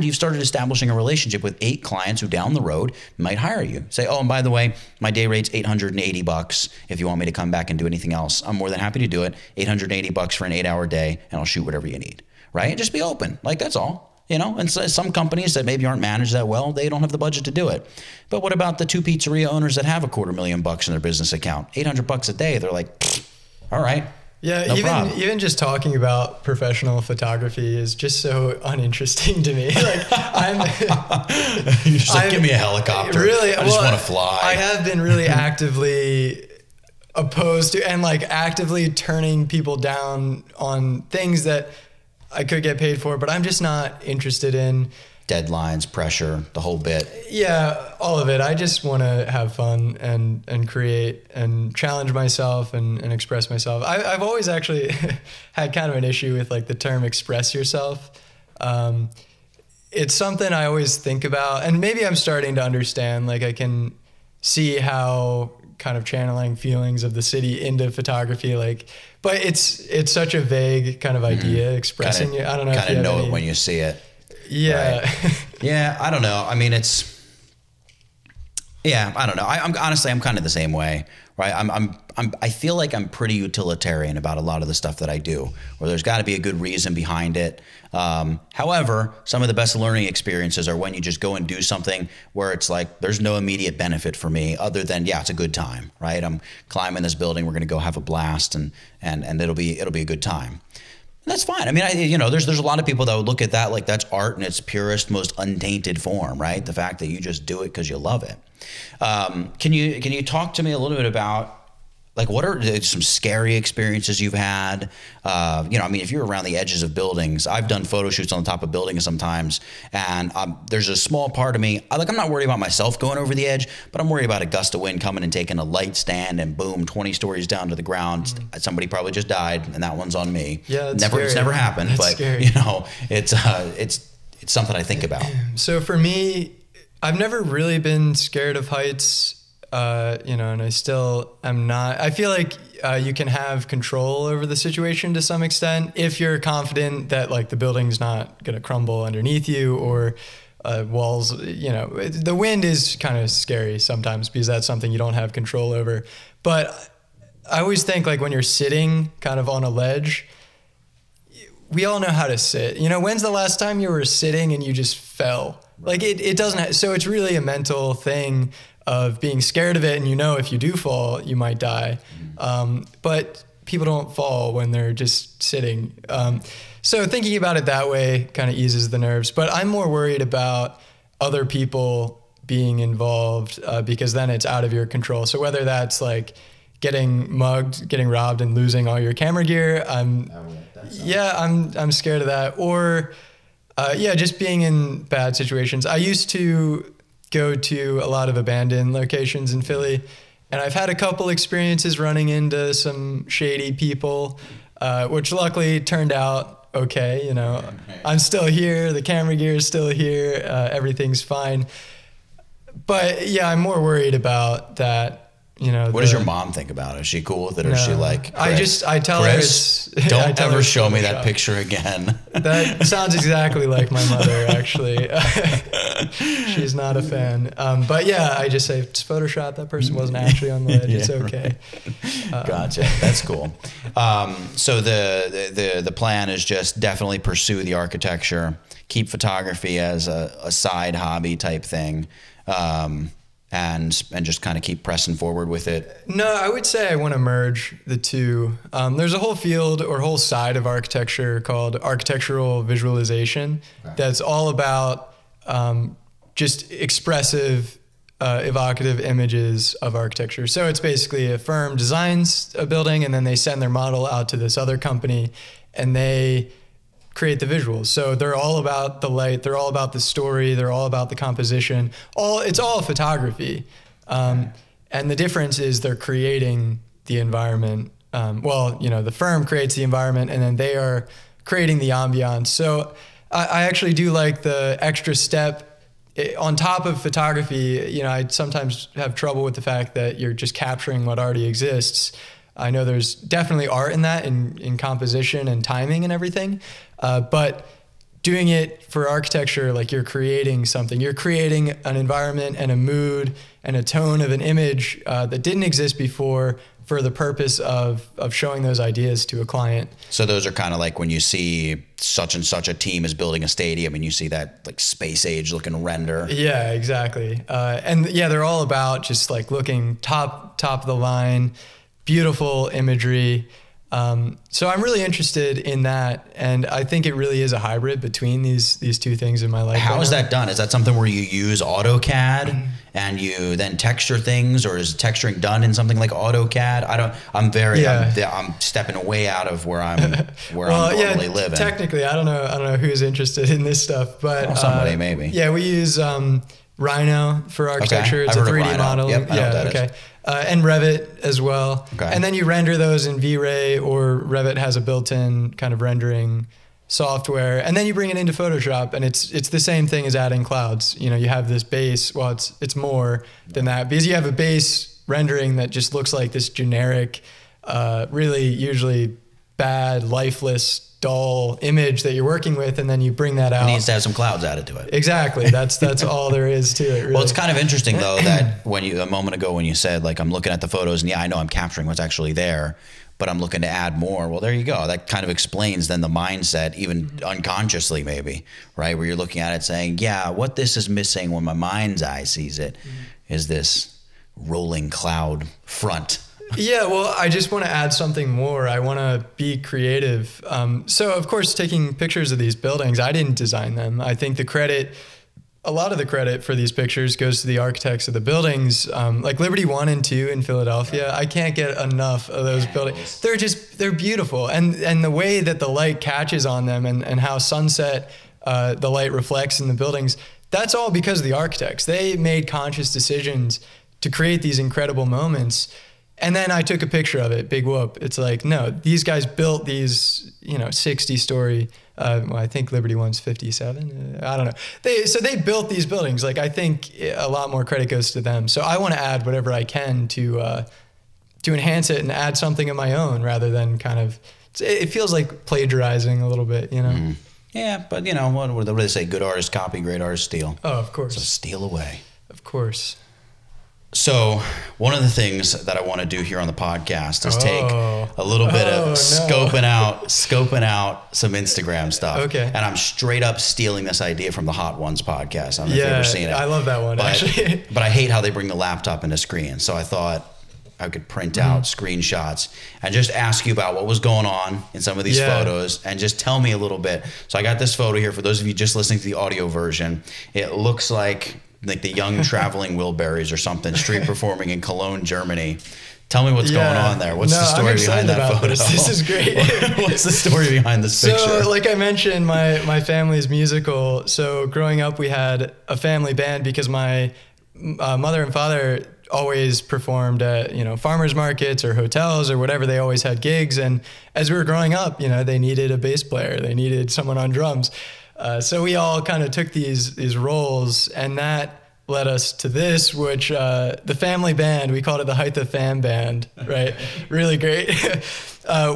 you've started establishing a relationship with 8 clients who down the road might hire you. Say, oh, and by the way, my day rate's $880. If you want me to come back and do anything else, I'm more than happy to do it. $880 for an 8-hour day, and I'll shoot whatever you need. Right? Just be open. Like, that's all. And so some companies that maybe aren't managed that well, they don't have the budget to do it. But what about the 2 pizzeria owners that have $250,000 in their business account? $800 a day. They're like, all right. Yeah, no even just talking about professional photography is just so uninteresting to me. Like you're just like, give me a helicopter. Really, I just want to fly. I have been really actively opposed to and like actively turning people down on things that I could get paid for, but I'm just not interested in deadlines, pressure, the whole bit. Yeah, all of it. I just want to have fun and create and challenge myself and express myself. I've always actually had kind of an issue with like the term express yourself. It's something I always think about, and maybe I'm starting to understand, like I can see how kind of channeling feelings of the city into photography, like, but it's such a vague kind of idea, expressing it. I don't know. Kind of know it when you see it. Yeah. Right? Yeah. I don't know. I mean, I don't know. I'm honestly, I'm kind of the same way, right? I feel like I'm pretty utilitarian about a lot of the stuff that I do, where there's got to be a good reason behind it. However, some of the best learning experiences are when you just go and do something where it's like, there's no immediate benefit for me other than, yeah, it's a good time, right? I'm climbing this building. We're going to go have a blast and it'll be a good time. And that's fine. I mean, there's a lot of people that would look at that like that's art in its purest, most untainted form, right? The fact that you just do it because you love it. Can you talk to me a little bit about like what are some scary experiences you've had? I mean, if you're around the edges of buildings, I've done photo shoots on the top of buildings sometimes, and there's a small part of me, I'm not worried about myself going over the edge, but I'm worried about a gust of wind coming and taking a light stand and boom, 20 stories down to the ground. Mm-hmm. Somebody probably just died, and that one's on me. Yeah, it's never happened, that's but scary. It's something I think about. So for me, I've never really been scared of heights. And I still am not. I feel like you can have control over the situation to some extent if you're confident that like the building's not going to crumble underneath you or walls. The wind is kind of scary sometimes because that's something you don't have control over. But I always think like when you're sitting kind of on a ledge, we all know how to sit. When's the last time you were sitting and you just fell? Like it doesn't. So it's really a mental thing of being scared of it, and if you do fall, you might die. But people don't fall when they're just sitting. So thinking about it that way kind of eases the nerves. But I'm more worried about other people being involved because then it's out of your control. So whether that's like getting mugged, getting robbed, and losing all your camera gear, I'm scared of that. Or just being in bad situations. I used to go to a lot of abandoned locations in Philly, and I've had a couple experiences running into some shady people, which luckily turned out okay. I'm still here, the camera gear is still here, everything's fine. But yeah, I'm more worried about that. What does your mom think about it? Is she cool with it, or is she like, I tell her don't ever show me that picture again. That sounds exactly like my mother, actually. She's not a fan. But yeah, I just say it's Photoshop. That person wasn't actually on the ledge. It's okay. Gotcha. That's cool. So the plan is just definitely pursue the architecture, keep photography as a side hobby type thing. and just kind of keep pressing forward with it? No, I would say I want to merge the two. There's a whole field or whole side of architecture called architectural visualization that's all about just expressive, evocative images of architecture. So it's basically a firm designs a building and then they send their model out to this other company and they create the visuals. So they're all about the light, they're all about the story, they're all about the composition. It's all photography. And the difference is they're creating the environment. The firm creates the environment and then they are creating the ambiance. So I actually do like the extra step on top of photography. I sometimes have trouble with the fact that you're just capturing what already exists. I know there's definitely art in that, in composition and timing and everything. But doing it for architecture, like you're creating something. You're creating an environment and a mood and a tone of an image that didn't exist before for the purpose of showing those ideas to a client. So those are kind of like when you see such and such a team is building a stadium and you see that like space age looking render. Yeah, exactly. They're all about just like looking top of the line, beautiful imagery. So I'm really interested in that, and I think it really is a hybrid between these two things in my life. How is that done? Is that something where you use AutoCAD and you then texture things, or is texturing done in something like AutoCAD? I'm stepping way out of where I'm normally living. Technically, I don't know who's interested in this stuff, but somebody maybe. Yeah, we use Rhino for architecture. Okay. It's a 3D model. Yep, I know what that is. And Revit as well. Okay. And then you render those in V-Ray, or Revit has a built-in kind of rendering software. And then you bring it into Photoshop, and it's the same thing as adding clouds. You have this base. Well, it's more than that, because you have a base rendering that just looks like this generic, really usually bad, lifeless, dull image that you're working with, and then you bring that out. It needs to have some clouds added to it. Exactly. That's all there is to it, really. Well, it's kind of interesting though that a moment ago when you said like I'm looking at the photos and I know I'm capturing what's actually there, but I'm looking to add more. Well, there you go. That kind of explains then the mindset, even unconsciously maybe, right? Where you're looking at it saying, yeah, what this is missing when my mind's eye sees it is this rolling cloud front. Yeah, well, I just want to add something more. I want to be creative. So, of course, taking pictures of these buildings, I didn't design them. I think a lot of the credit for these pictures goes to the architects of the buildings. Like Liberty 1 and 2 in Philadelphia, I can't get enough of those buildings. They're beautiful. And the way that the light catches on them and how sunset, the light reflects in the buildings, that's all because of the architects. They made conscious decisions to create these incredible moments. And then I took a picture of it, big whoop. It's like, no, these guys built these, 60-story, I think Liberty 1's 57. I don't know. They built these buildings. Like, I think a lot more credit goes to them. So I want to add whatever I can to enhance it and add something of my own, rather than it feels like plagiarizing a little bit, Mm-hmm. Yeah, but what do they say? Good artists copy, great artists steal. Oh, of course. So steal away. Of course. So one of the things that I want to do here on the podcast is take a little bit of scoping out some Instagram stuff. Okay. And I'm straight up stealing this idea from the Hot Ones podcast. I don't know if you've ever seen it. I love that one, actually. But I hate how they bring the laptop into screen. So I thought I could print out screenshots and just ask you about what was going on in some of these photos and just tell me a little bit. So I got this photo here. For those of you just listening to the audio version, it looks like the Young Traveling Wilburys or something, street performing in Cologne, Germany. Tell me what's going on there. What's the story behind that photo? This is great. What's the story behind this picture? So, like I mentioned, my family's musical. So growing up, we had a family band because my mother and father always performed at, farmers markets or hotels or whatever. They always had gigs. And as we were growing up, they needed a bass player. They needed someone on drums. So we all kind of took these roles, and that led us to this, which the family band, we called it the Hytha Fam Band, right? Really great.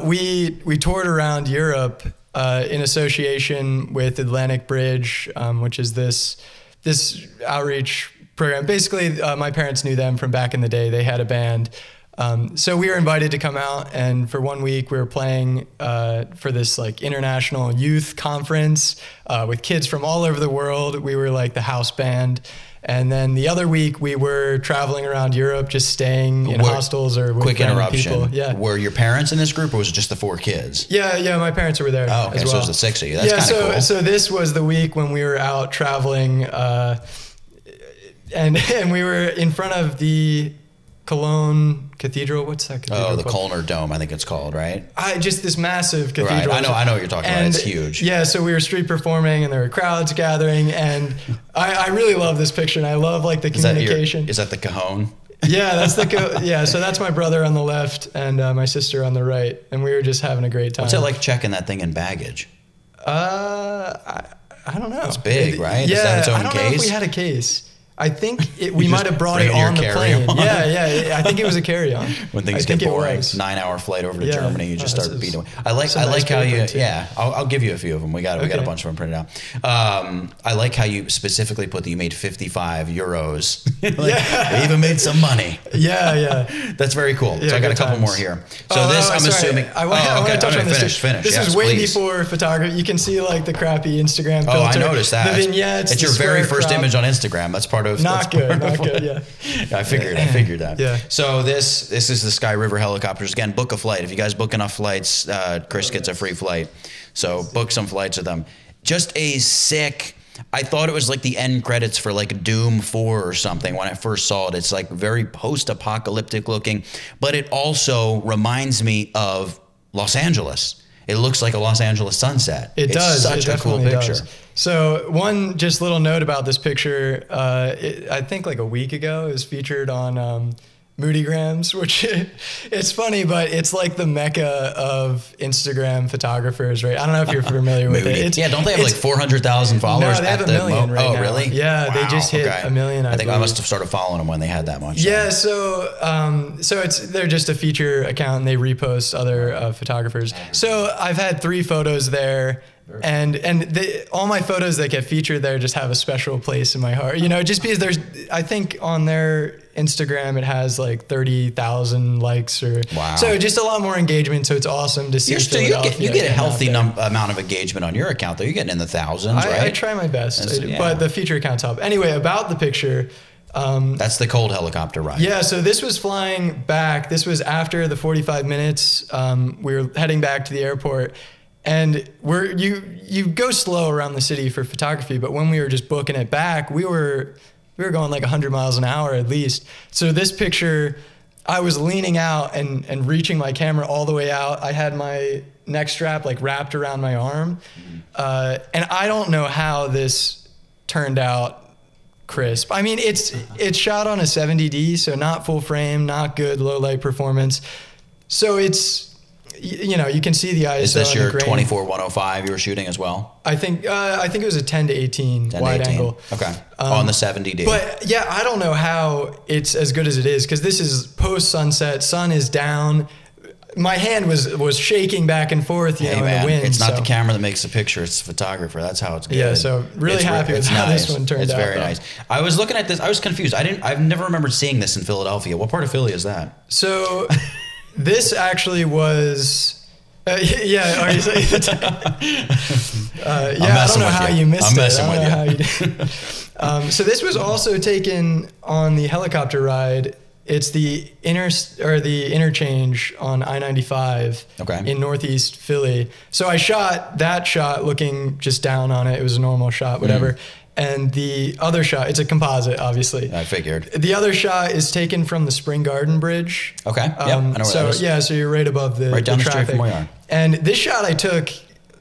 We toured around Europe in association with Atlantic Bridge, which is this outreach program. Basically, my parents knew them from back in the day. They had a band. So we were invited to come out, and for 1 week we were playing for this international youth conference with kids from all over the world. We were like the house band, And then the other week we were traveling around Europe, just staying in hostels or with quick interruption. people. Yeah. Were your parents in this group, or was it just the 4 kids? Yeah, my parents were there. Oh, okay. As well. So it was the 6 of you. That's kind of cool. So this was the week when we were out traveling, and we were in front of the Cologne Cathedral. What's that cathedral Oh, the called? Kölner Dome, I think it's called, right? Just this massive cathedral. Right. I know what you're talking about. It's huge. Yeah, so we were street performing and there were crowds gathering, and I really love this picture, and I love like the communication. Is that the Cajon? Yeah, that's so that's my brother on the left and my sister on the right, and we were just having a great time. What's it like checking that thing in baggage? I don't know. It's big, right? Yeah, Is that its own I don't know if case? we had a case. I think we might have brought it bring it in on the your plane. carry-on. Yeah. I think it was a carry-on. When things get boring, 9-hour flight over to Germany, you just start beating away. I like how you. Too. Yeah, I'll give you a few of them. We got a bunch of them printed out. I like how you specifically put that you made 55 euros. You even made some money. Yeah. That's very cool. Yeah, so I got a couple more here. So I'm assuming. I want to touch on this. Finish. This is way before photography. You can see like the crappy Instagram filter. Oh, I noticed that. The vignettes. It's your very first image on Instagram. That's part of. Not good. Yeah. I figured that. Yeah. So this is the Sky River helicopters. Again, book a flight. If you guys book enough flights, Chris gets a free flight. So book some flights with them. Just a sick. I thought it was like the end credits for like Doom 4 or something when I first saw it. It's like very post-apocalyptic looking, but it also reminds me of Los Angeles. It looks like a Los Angeles sunset. It does. Such a cool picture. So one just little note about this picture. I think like a week ago it was featured on Moodygrams, which it's funny, but it's like the mecca of Instagram photographers, right? I don't know if you're familiar with it. Don't they have like 400,000 followers? No, they have a million right now. Oh, really? Yeah, wow, they just hit a million. I think I must have started following them when they had that much. Yeah, so they're just a feature account and they repost other photographers. So I've had 3 photos there. And all my photos that get featured there just have a special place in my heart, just because I think on their Instagram it has like 30,000 likes wow. So just a lot more engagement. So it's awesome to see. You get a healthy amount of engagement on your account though. You're getting in the thousands, right? I try my best, but the feature account's up. Anyway, about the picture. That's the cold helicopter ride. Yeah, so this was flying back. This was after the 45 minutes. We were heading back to the airport. And you go slow around the city for photography, but when we were just booking it back, we were going like 100 miles an hour at least. So this picture, I was leaning out and reaching my camera all the way out. I had my neck strap like wrapped around my arm, and I don't know how this turned out crisp. I mean, it's shot on a 70D, so not full frame, not good low light performance. So it's. You can see the ISO. Is this your 24-105 you were shooting as well? I think it was a 10 to 18 wide angle. Okay. On the 70D. But yeah, I don't know how it's as good as it is because this is post sunset. Sun is down. My hand was shaking back and forth, in the wind. It's not the camera that makes the picture; it's the photographer. That's how it's good. Yeah, so really happy with how this one turned out. It's very nice. I was looking at this. I was confused. I've never remembered seeing this in Philadelphia. What part of Philly is that? So. This actually was, I don't know how you missed it. I don't know how you did. So this was also taken on the helicopter ride. It's the interchange on I-95 in Northeast Philly. So I shot that shot looking just down on it. It was a normal shot, whatever. And the other shot, it's a composite, obviously. I figured. The other shot is taken from the Spring Garden Bridge. Okay. I know where that is. Yeah, so you're right above the right down the traffic. Street from where you are. And this shot I took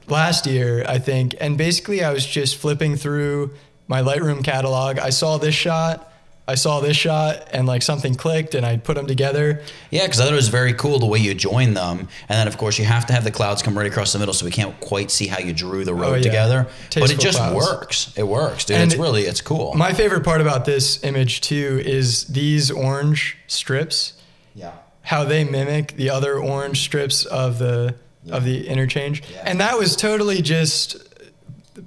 last year, I think. And basically I was just flipping through my Lightroom catalog. I saw this shot, and like something clicked and I put them together. Yeah, because I thought it was very cool the way you joined them. And then, of course, you have to have the clouds come right across the middle so we can't quite see how you drew the road together. Tasteful but it just clouds. works. It works, dude. And it's cool. My favorite part about this image, too, is these orange strips. Yeah. How they mimic the other orange strips of the interchange. Yeah. And that was totally just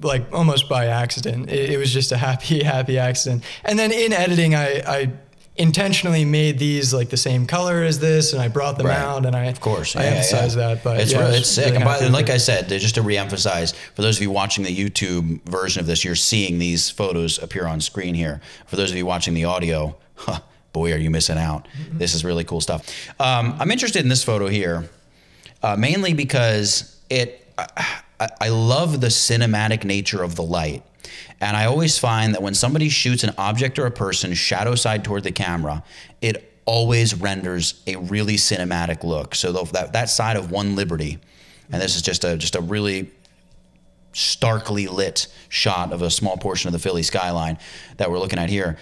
like almost by accident. It was just a happy accident. And then in editing, I intentionally made these like the same color as this, and I brought them out, and I emphasize that. But it's sick. Really and like I said, just to reemphasize, for those of you watching the YouTube version of this, you're seeing these photos appear on screen here. For those of you watching the audio, boy, are you missing out. Mm-hmm. This is really cool stuff. I'm interested in this photo here, mainly because I love the cinematic nature of the light. And I always find that when somebody shoots an object or a person shadow side toward the camera, it always renders a really cinematic look. So that side of One Liberty, and this is just a really starkly lit shot of a small portion of the Philly skyline that we're looking at here.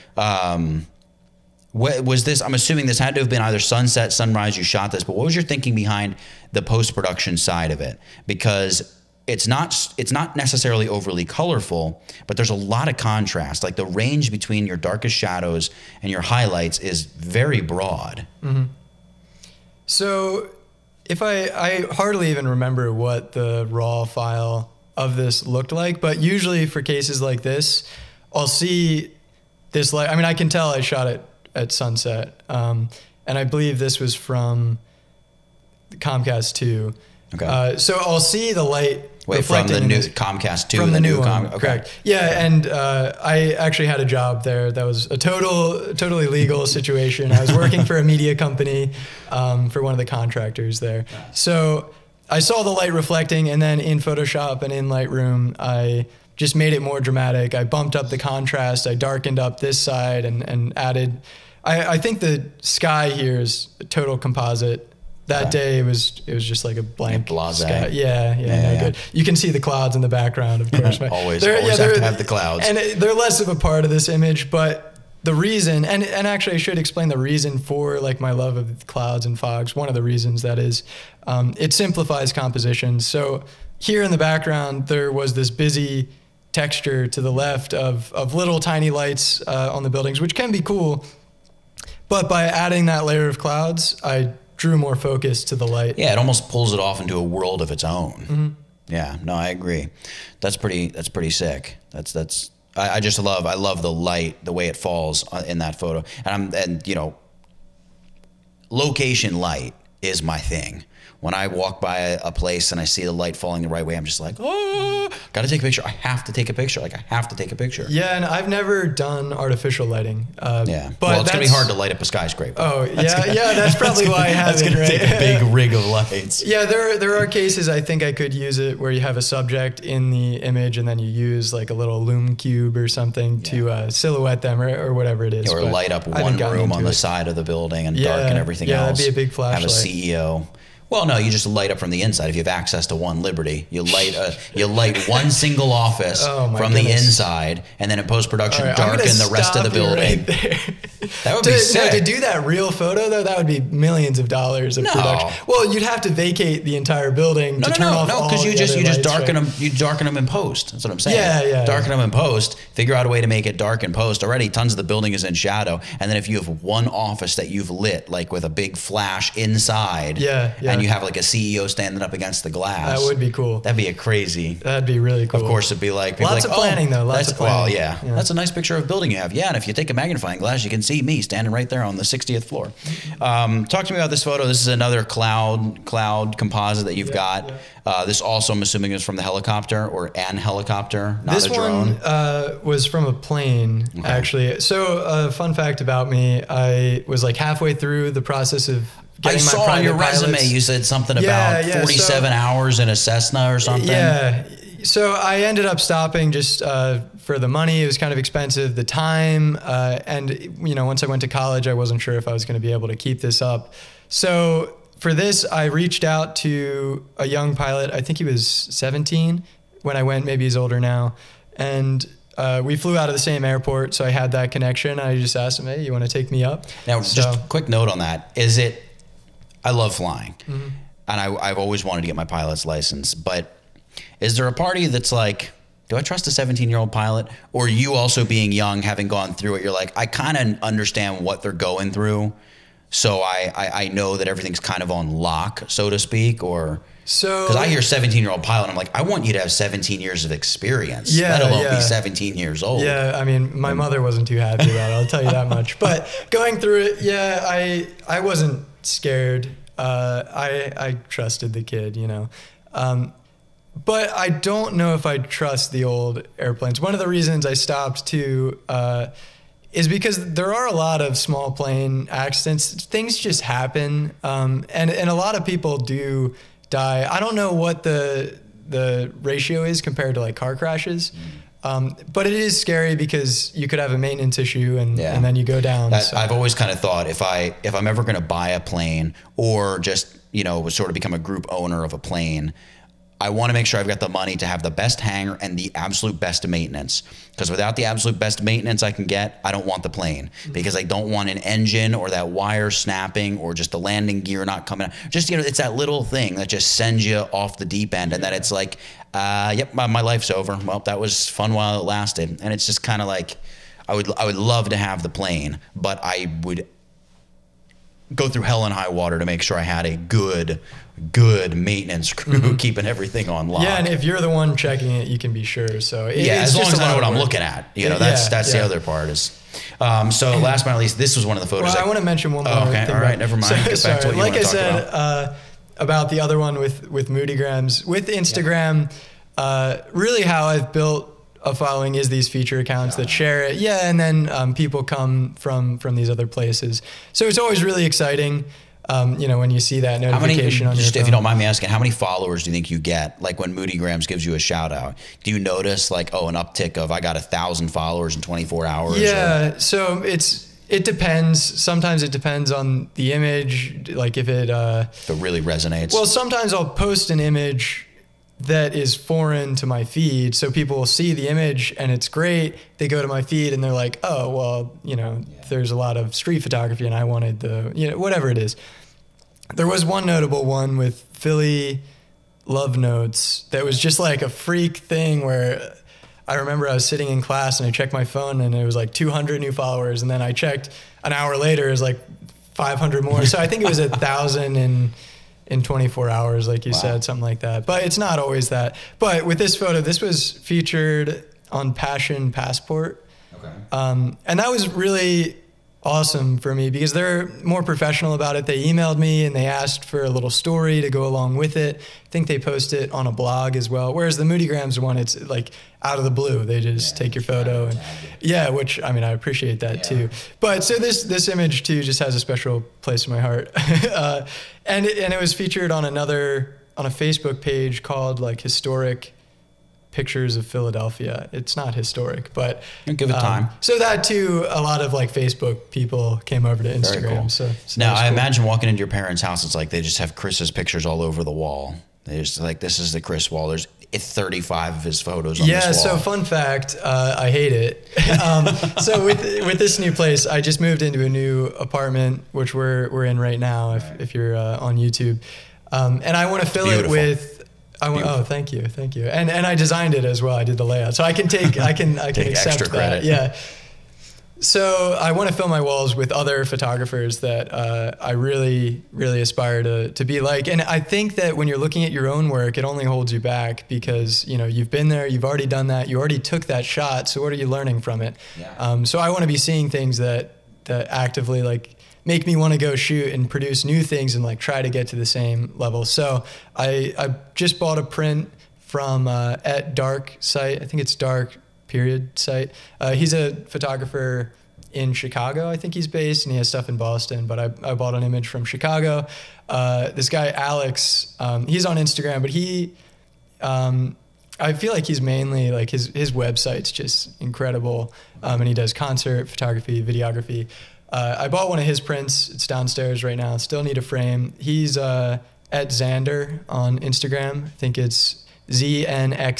What was this? I'm assuming this had to have been either sunset, sunrise, you shot this, but what was your thinking behind the post-production side of it? Because it's not necessarily overly colorful, but there's a lot of contrast. Like the range between your darkest shadows and your highlights is very broad. Mm-hmm. So if I hardly even remember what the raw file of this looked like, but usually for cases like this, I'll see this light. I mean, I can tell I shot it at sunset. And I believe this was from Comcast 2. Okay. So I'll see the light. Wait, from the new Comcast 2? From the new one, okay. Correct. Yeah, and I actually had a job there that was a totally legal situation. I was working for a media company for one of the contractors there. So I saw the light reflecting, and then in Photoshop and in Lightroom, I just made it more dramatic. I bumped up the contrast. I darkened up this side and added. I think the sky here is a total composite. That day it was just like a blank sky. Yeah, no good. You can see the clouds in the background, of course. always have to have the clouds. And they're less of a part of this image, but the reason, and actually I should explain the reason for like my love of clouds and fogs. One of the reasons that is, it simplifies composition. So here in the background, there was this busy texture to the left of little tiny lights on the buildings, which can be cool. But by adding that layer of clouds, I drew more focus to the light. Yeah, it almost pulls it off into a world of its own. Mm-hmm. Yeah, no, I agree. That's pretty sick. I love the light, the way it falls in that photo. And you know, location light is my thing. When I walk by a place and I see the light falling the right way, I'm just like, oh, got to take a picture. I have to take a picture. Like, I have to take a picture. Yeah, and I've never done artificial lighting. Yeah. But well, it's going to be hard to light up a skyscraper. Oh, that's probably why I haven't. That's going to take a big rig of lights. Yeah, there are cases I think I could use it where you have a subject in the image and then you use like a little lume cube or something to silhouette them or whatever it is. Or light up one room on the side of the building and darken everything else. Yeah, that'd be a big flashlight. Have a CEO. Well, no, you just light up from the inside. If you have access to One Liberty, you light one single office from the inside, and then in post-production, darken the rest of the building. That would be sick. To do that real photo, though, that would be millions of dollars of production. Well, you'd have to vacate the entire building to turn off all the other lights. You just darken them. You darken them in post. That's what I'm saying. Yeah. Darken them in post. Figure out a way to make it dark in post. Already, tons of the building is in shadow, and then if you have one office that you've lit, like with a big flash inside, and you have like a CEO standing up against the glass. That would be cool. That'd be crazy. That'd be really cool. Of course, it'd be like lots of planning though. Lots of planning. Well, yeah, that's a nice picture of a building you have. Yeah, and if you take a magnifying glass, you can see me standing right there on the 60th floor. Talk to me about this photo. This is another cloud composite that you've got. This also, I'm assuming, is from the helicopter or an helicopter, not a drone. This one was from a plane, actually. So, fun fact about me: I was like halfway through the process of. I saw on your resume you said something about 47 hours in a Cessna or something. Yeah. So I ended up stopping just for the money. It was kind of expensive, the time. And, once I went to college, I wasn't sure if I was going to be able to keep this up. So for this, I reached out to a young pilot. I think he was 17 when I went. Maybe he's older now. And we flew out of the same airport. So I had that connection. I just asked him, hey, you want to take me up? Now, just a quick note on that. I love flying, and I've always wanted to get my pilot's license, but is there a party that's like, do I trust a 17-year-old pilot? Or you also being young, having gone through it, you're like, I kind of understand what they're going through. so I know that everything's kind of on lock, so to speak, or So because I hear 17-year-old pilot, I'm like, I want you to have 17 years of experience, let alone be 17 years old. Yeah, I mean, my mother wasn't too happy about it, I'll tell you that much. But going through it, yeah, I wasn't scared. I trusted the kid, you know. But I don't know if I trust the old airplanes. One of the reasons I stopped too is because there are a lot of small plane accidents. Things just happen, and a lot of people do die. I don't know what the ratio is compared to like car crashes, but it is scary because you could have a maintenance issue and then you go down. So. I've always kind of thought if I'm ever going to buy a plane or just, you know, sort of become a group owner of a plane, I want to make sure I've got the money to have the best hangar and the absolute best maintenance. Because without the absolute best maintenance I can get, I don't want the plane. Because I don't want an engine or that wire snapping or just the landing gear not coming out. Just, you know, it's that little thing that just sends you off the deep end. And then it's like, yep, my life's over. Well, that was fun while it lasted. And it's just kind of like, I would love to have the plane, but I would go through hell and high water to make sure I had a good maintenance crew keeping everything on lock. Yeah, and if you're the one checking it, you can be sure. So as long as I know what I'm looking at, you know, that's the other part is. So last but not least, this was one of the photos. Well, I want to mention one more thing. All right, never mind. Get back to what you like want to I talk said about the other one with Moodygrams, with Instagram, really how I've built a following is these feature accounts that share it. Yeah, and then people come from these other places. So it's always really exciting. You know, when you see that notification on your phone. If you don't mind me asking, how many followers do you think you get? Like when Moodygrams gives you a shout out, do you notice like, an uptick of, I got 1,000 followers in 24 hours? Yeah. So it depends. Sometimes it depends on the image. Like if it really resonates. Well, sometimes I'll post an image that is foreign to my feed. So people will see the image and it's great. They go to my feed and they're like, oh, well, you know, there's a lot of street photography and I wanted whatever it is. There was one notable one with Philly Love Notes that was just like a freak thing where I remember I was sitting in class and I checked my phone and it was like 200 new followers. And then I checked an hour later, it was like 500 more. So I think it was 1,000 in 24 hours, like you said, something like that. But it's not always that. But with this photo, this was featured on Passion Passport. Okay. And that was really awesome for me because they're more professional about it. They emailed me and they asked for a little story to go along with it. I think they post it on a blog as well. Whereas the Moodygrams one, it's like out of the blue. They just take your photo and which I mean, I appreciate that too. But so this image too just has a special place in my heart. And it was featured on a Facebook page called like Historic Pictures of Philadelphia. It's not historic, but give it time. So that too, a lot of like Facebook people came over to Instagram. Very cool. So now I imagine walking into your parents' house, it's like they just have Chris's pictures all over the wall. They just like, this is the Chris wall. There's 35 of his photos on this wall. So fun fact, I hate it. So with this new place, I just moved into a new apartment, which we're in right now. If you're on YouTube, and I want to fill it with. Oh, thank you. And I designed it as well. I did the layout, so I can take accept extra credit. that. Yeah. So I want to fill my walls with other photographers that I really, really aspire to be like. And I think that when you're looking at your own work, it only holds you back because, you know, you've been there, you've already done that, you already took that shot. So what are you learning from it? Yeah. So I want to be seeing things that actively like make me want to go shoot and produce new things and like try to get to the same level. So I just bought a print from at Dark site. I think it's Dark period site. He's a photographer in Chicago. I think he's based, and he has stuff in Boston, but I bought an image from Chicago. This guy, Alex, he's on Instagram, but I feel like he's mainly like his website's just incredible. And he does concert photography, videography. I bought one of his prints. It's downstairs right now. Still need a frame. He's at Xander on Instagram. I think it's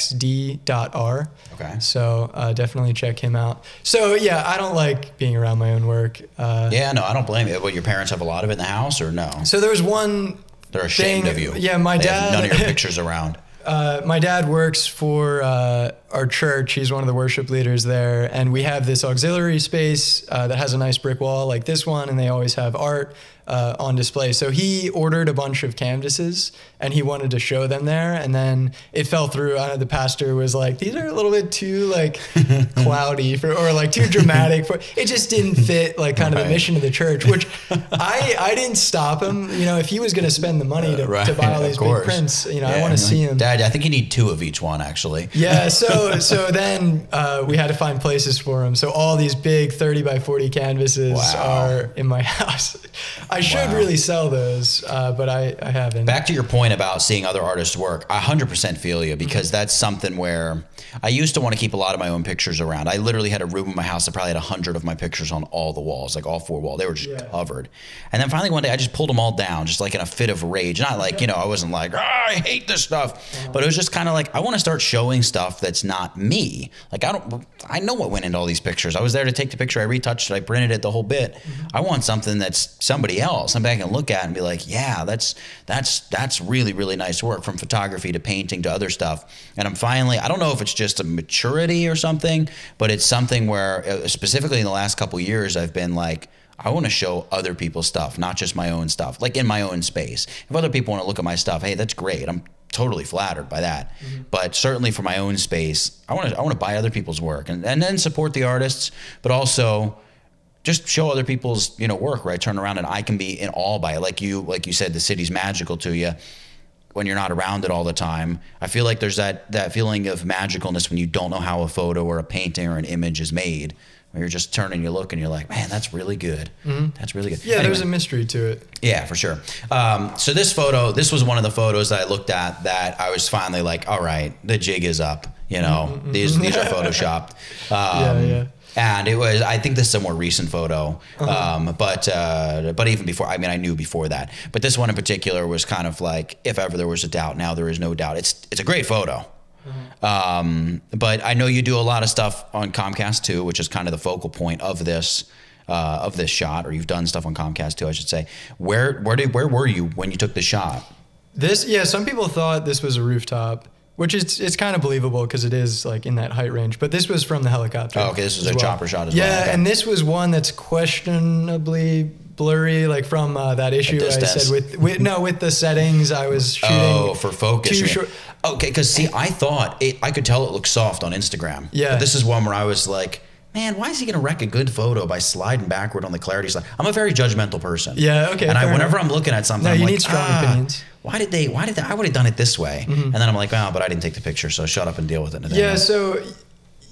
znxd.r. Okay. So definitely check him out. So yeah, I don't like being around my own work. No, I don't blame you. What, your parents have a lot of it in the house or no? So there was one. They're ashamed of you. Yeah, my dad. Have none of your pictures around. My dad works for our church. He's one of the worship leaders there. And we have this auxiliary space that has a nice brick wall like this one. And they always have art on display. So he ordered a bunch of canvases and he wanted to show them there, and then it fell through. The pastor was like, "These are a little bit too like cloudy or like too dramatic for." It just didn't fit like kind of the mission of the church. Which I didn't stop him. If he was going to spend the money to buy all these big prints, I want to see him. Dad, I think you need 2 of each one actually. Yeah. So then we had to find places for him. So all these big 30 by 40 canvases are in my house. I should really sell those, but I haven't. Back to your point about seeing other artists' work, I 100% feel you, because that's something where I used to want to keep a lot of my own pictures around. I literally had a room in my house that probably had 100 of my pictures on all the walls, like all 4 walls. They were just covered. And then finally one day I just pulled them all down, just like in a fit of rage. Not like, I wasn't like, I hate this stuff. But it was just kind of like, I want to start showing stuff that's not me. Like, I know what went into all these pictures. I was there to take the picture. I retouched it. I printed it, the whole bit. I want something that's somebody else. Somebody I can look at and be like, yeah, that's really, really nice work, from photography to painting to other stuff. And I'm finally, I don't know if it's just a maturity or something, but it's something where specifically in the last couple of years, I've been like, I want to show other people's stuff, not just my own stuff, like in my own space. If other people want to look at my stuff, hey, that's great. I'm totally flattered by that. But certainly for my own space, I want to buy other people's work and then support the artists, but also just show other people's, work, right? Turn around and I can be in awe by it. Like you said, the city's magical to you when you're not around it all the time. I feel like there's that feeling of magicalness when you don't know how a photo or a painting or an image is made. Where you're just turning, you look, and you're like, man, that's really good. That's really good. Yeah, anyway, there's a mystery to it. Yeah, for sure. So this was one of the photos that I looked at that I was finally like, all right, the jig is up. These are photoshopped. And it was, I think this is a more recent photo, but even before, I knew before that. But this one in particular was kind of like, if ever there was a doubt, now there is no doubt. It's a great photo. But I know you do a lot of stuff on Comcast too, which is kind of the focal point of this shot, or you've done stuff on Comcast too, I should say. Where were you when you took the shot? Some people thought this was a rooftop, which it's kind of believable because it is like in that height range, but this was from the helicopter. Oh, okay. This was a chopper shot as well. Yeah. Okay. And this was one that's questionably blurry, like from that issue I said with the settings I was shooting. Oh, for focus. Too short. Okay, because see, I thought I could tell it looked soft on Instagram. Yeah. But this is one where I was like, man, why is he going to wreck a good photo by sliding backward on the clarity slide? I'm a very judgmental person. Yeah, okay. And whenever I'm looking at something, I'm you like, need strong opinions. Why did they, I would have done it this way. And then I'm like, but I didn't take the picture, so shut up and deal with it. Yeah, so,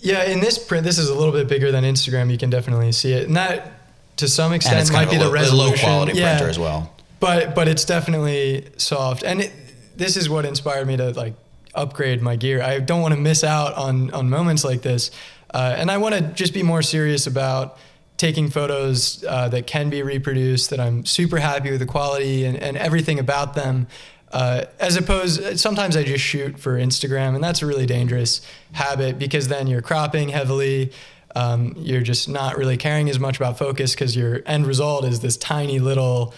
in this print, this is a little bit bigger than Instagram. You can definitely see it. And that, to some extent, might be the resolution. A low quality printer as well. But it's definitely soft. And this is what inspired me to like upgrade my gear. I don't want to miss out on moments like this. And I want to just be more serious about taking photos that can be reproduced, that I'm super happy with the quality and everything about them. As opposed, sometimes I just shoot for Instagram, and that's a really dangerous habit because then you're cropping heavily. You're just not really caring as much about focus because your end result is this tiny little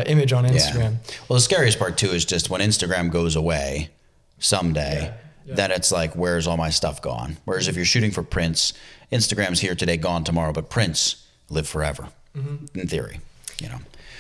image on Instagram. Yeah. Well, the scariest part too is just when Instagram goes away someday, then it's like, where's all my stuff gone? Whereas if you're shooting for prints, Instagram's here today, gone tomorrow, but prints live forever, in theory,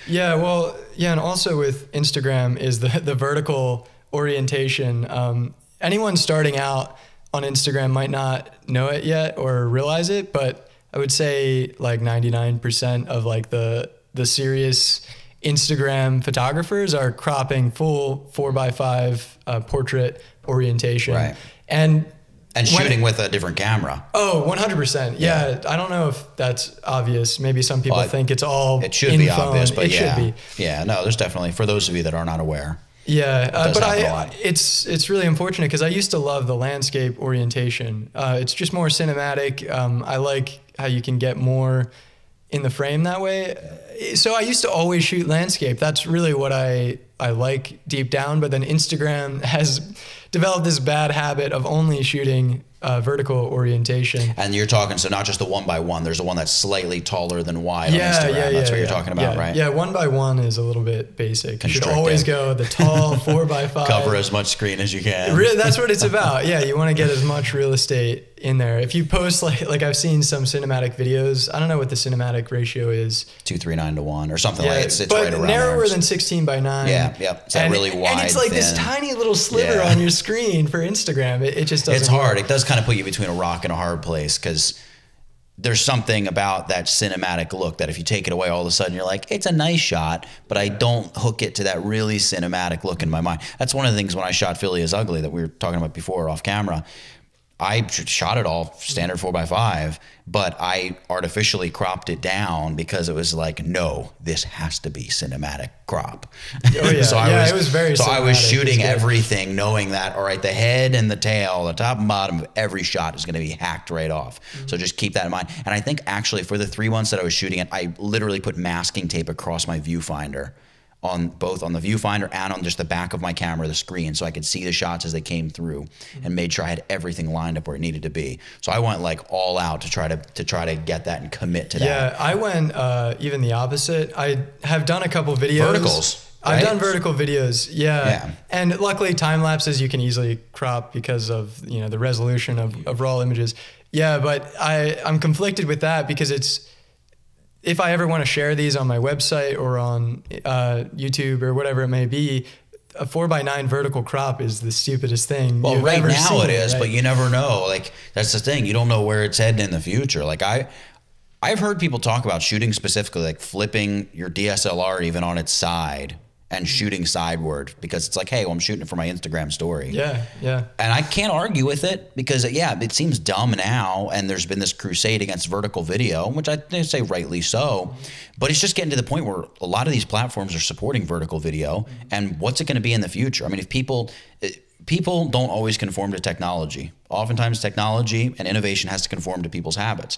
Yeah, well, and also with Instagram is the vertical orientation. Anyone starting out on Instagram might not know it yet or realize it, but I would say like 99% of like the serious Instagram photographers are cropping full 4x5 portrait orientation. Right. And shooting with a different camera. Oh, 100%. Yeah. I don't know if that's obvious. Maybe some people think it's all it should be obvious, but it should be. Yeah, no, there's definitely, for those of you that are not aware. Yeah, but it's really unfortunate because I used to love the landscape orientation. It's just more cinematic. I like how you can get more in the frame that way. So I used to always shoot landscape. That's really what I like deep down. But then Instagram has developed this bad habit of only shooting vertical orientation. And you're talking, so not just the 1x1, there's the one that's slightly taller than wide on Instagram. That's what you're talking about, right? Yeah, 1x1 is a little bit basic. You should always go the tall 4x5. Cover as much screen as you can. Really, that's what it's about. Yeah, you want to get as much real estate in there. If you post like I've seen some cinematic videos. I don't know what the cinematic ratio is. 239 to 1 or something like it's but right around narrower there. than 16:9. Yeah, yep. It's that really wide. And it's like thin. this tiny little sliver on your screen for Instagram. It just doesn't. It's hard. work. It does kind of put you between a rock and a hard place because there's something about that cinematic look that if you take it away, all of a sudden you're like, it's a nice shot, but I don't hook it to that really cinematic look in my mind. That's one of the things when I shot Philly is Ugly that we were talking about before off camera. I shot it all standard 4x5, but I artificially cropped it down because it was like, no, this has to be cinematic crop. Oh yeah, it was very. So I was cinematic. shooting everything, knowing that all right, the head and the tail, the top and bottom of every shot is going to be hacked right off. So just keep that in mind. And I think actually for the 3 months that I was shooting it, I literally put masking tape across my viewfinder. On both on the viewfinder and on just the back of my camera, the screen, so I could see the shots as they came through, and made sure I had everything lined up where it needed to be. So I went like all out to try to get that and commit to that. Yeah, I went even the opposite. I have done a couple videos. Verticals. Right? I've done vertical videos. Yeah. And luckily time lapses you can easily crop because of the resolution of raw images. Yeah, but I'm conflicted with that because if I ever want to share these on my website or on YouTube or whatever it may be, a 4:9 vertical crop is the stupidest thing. Well, you've right ever now seen, it is, right? but you never know. Like that's the thing. You don't know where it's heading in the future. Like I've heard people talk about shooting specifically, like flipping your DSLR even on its side and shooting sideward because it's like, hey, well, I'm shooting it for my Instagram story. Yeah. And I can't argue with it because, it seems dumb now, and there's been this crusade against vertical video, which I say rightly so, but it's just getting to the point where a lot of these platforms are supporting vertical video, and what's it going to be in the future? I mean, if people don't always conform to technology. Oftentimes technology and innovation has to conform to people's habits.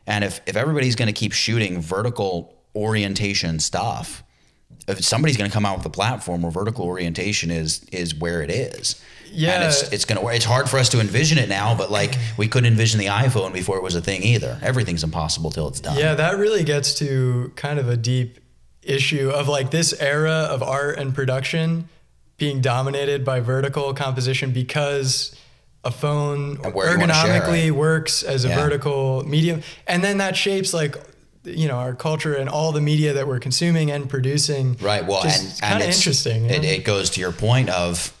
And if everybody's going to keep shooting vertical orientation stuff, if somebody's going to come out with a platform where vertical orientation is where it is. Yeah. And it's going to work. It's hard for us to envision it now, but like we couldn't envision the iPhone before it was a thing either. Everything's impossible till it's done. Yeah, that really gets to kind of a deep issue of like this era of art and production being dominated by vertical composition because a phone ergonomically works as a vertical medium. And then that shapes like our culture and all the media that we're consuming and producing. Right. Well, and kind of interesting. It goes to your point of,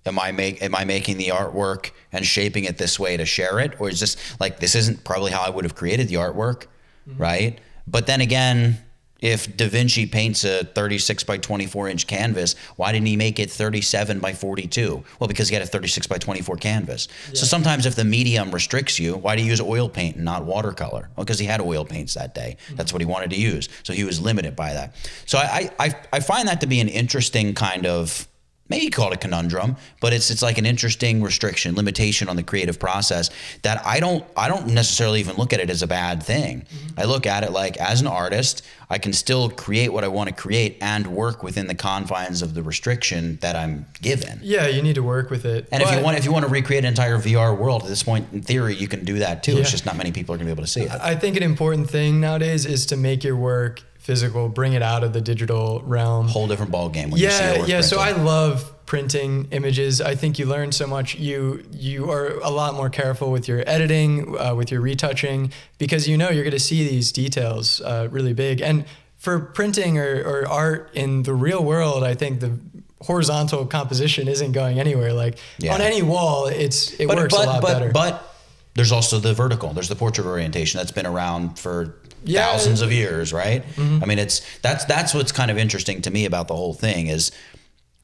am I making the artwork and shaping it this way to share it? Or is this like, this isn't probably how I would have created the artwork. Mm-hmm. Right. But then again, if Da Vinci paints a 36 by 24 inch canvas, why didn't he make it 37 by 42? Well, because he had a 36 by 24 canvas. Yeah. So sometimes if the medium restricts you, why do you use oil paint and not watercolor? Well, because he had oil paints that day. Mm-hmm. That's what he wanted to use. So he was limited by that. So I find that to be an interesting kind of, maybe call it a conundrum, but it's like an interesting restriction, limitation on the creative process that I don't necessarily even look at it as a bad thing. Mm-hmm. I look at it like, as an artist, I can still create what I want to create and work within the confines of the restriction that I'm given. Yeah, you need to work with it. And if you want to recreate an entire VR world at this point, in theory, you can do that too. Yeah. It's just not many people are going to be able to see it. I think an important thing nowadays is to make your work physical, bring it out of the digital realm. Whole different ball game when you see your work printed. So I love printing images. I think you learn so much. You are a lot more careful with your editing, with your retouching, because you're going to see these details really big. And for printing or art in the real world, I think the horizontal composition isn't going anywhere. Like on any wall, it works a lot better. But there's also the vertical. There's the portrait orientation that's been around for thousands of years, right? Mm-hmm. I mean, that's what's kind of interesting to me about the whole thing is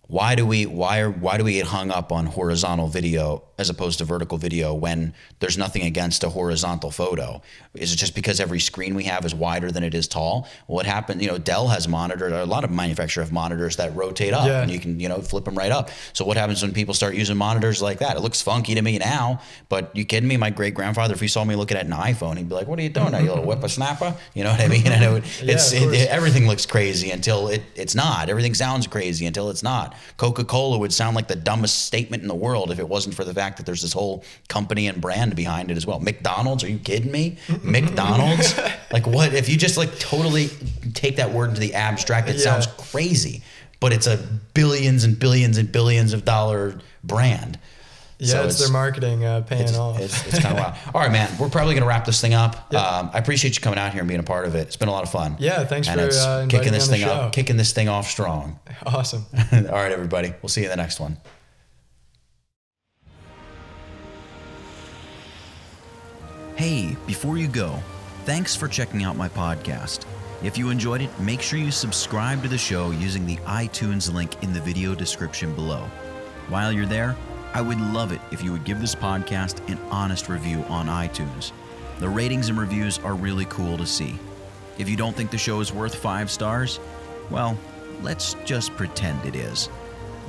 why do we get hung up on horizontal video as opposed to vertical video when there's nothing against a horizontal photo? Is it just because every screen we have is wider than it is tall? What happened? Dell has monitors. A lot of manufacturers have monitors that rotate up, and you can flip them right up. So what happens when people start using monitors like that? It looks funky to me now, but you kidding me? My great grandfather, if he saw me looking at an iPhone, he'd be like, "What are you doing? Are you a little whippersnapper?" You know what I mean? I know everything looks crazy until it's not. Everything sounds crazy until it's not. Coca-Cola would sound like the dumbest statement in the world if it wasn't for the fact that there's this whole company and brand behind it as well. McDonald's, are you kidding me? McDonald's? Like what? If you just like totally take that word into the abstract, it sounds crazy, but it's a billions and billions and billions of dollar brand. Yeah, it's their marketing paying off. It's kind of wild. All right, man. We're probably going to wrap this thing up. Yep. I appreciate you coming out here and being a part of it. It's been a lot of fun. Yeah, thanks and for it's inviting me on the show. Kicking this thing off strong. Awesome. All right, everybody. We'll see you in the next one. Hey, before you go, thanks for checking out my podcast. If you enjoyed it, make sure you subscribe to the show using the iTunes link in the video description below. While you're there, I would love it if you would give this podcast an honest review on iTunes. The ratings and reviews are really cool to see. If you don't think the show is worth 5 stars, well, let's just pretend it is.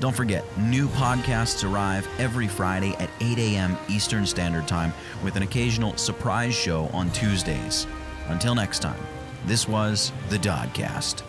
Don't forget, new podcasts arrive every Friday at 8 a.m. Eastern Standard Time with an occasional surprise show on Tuesdays. Until next time, this was the Doddcast.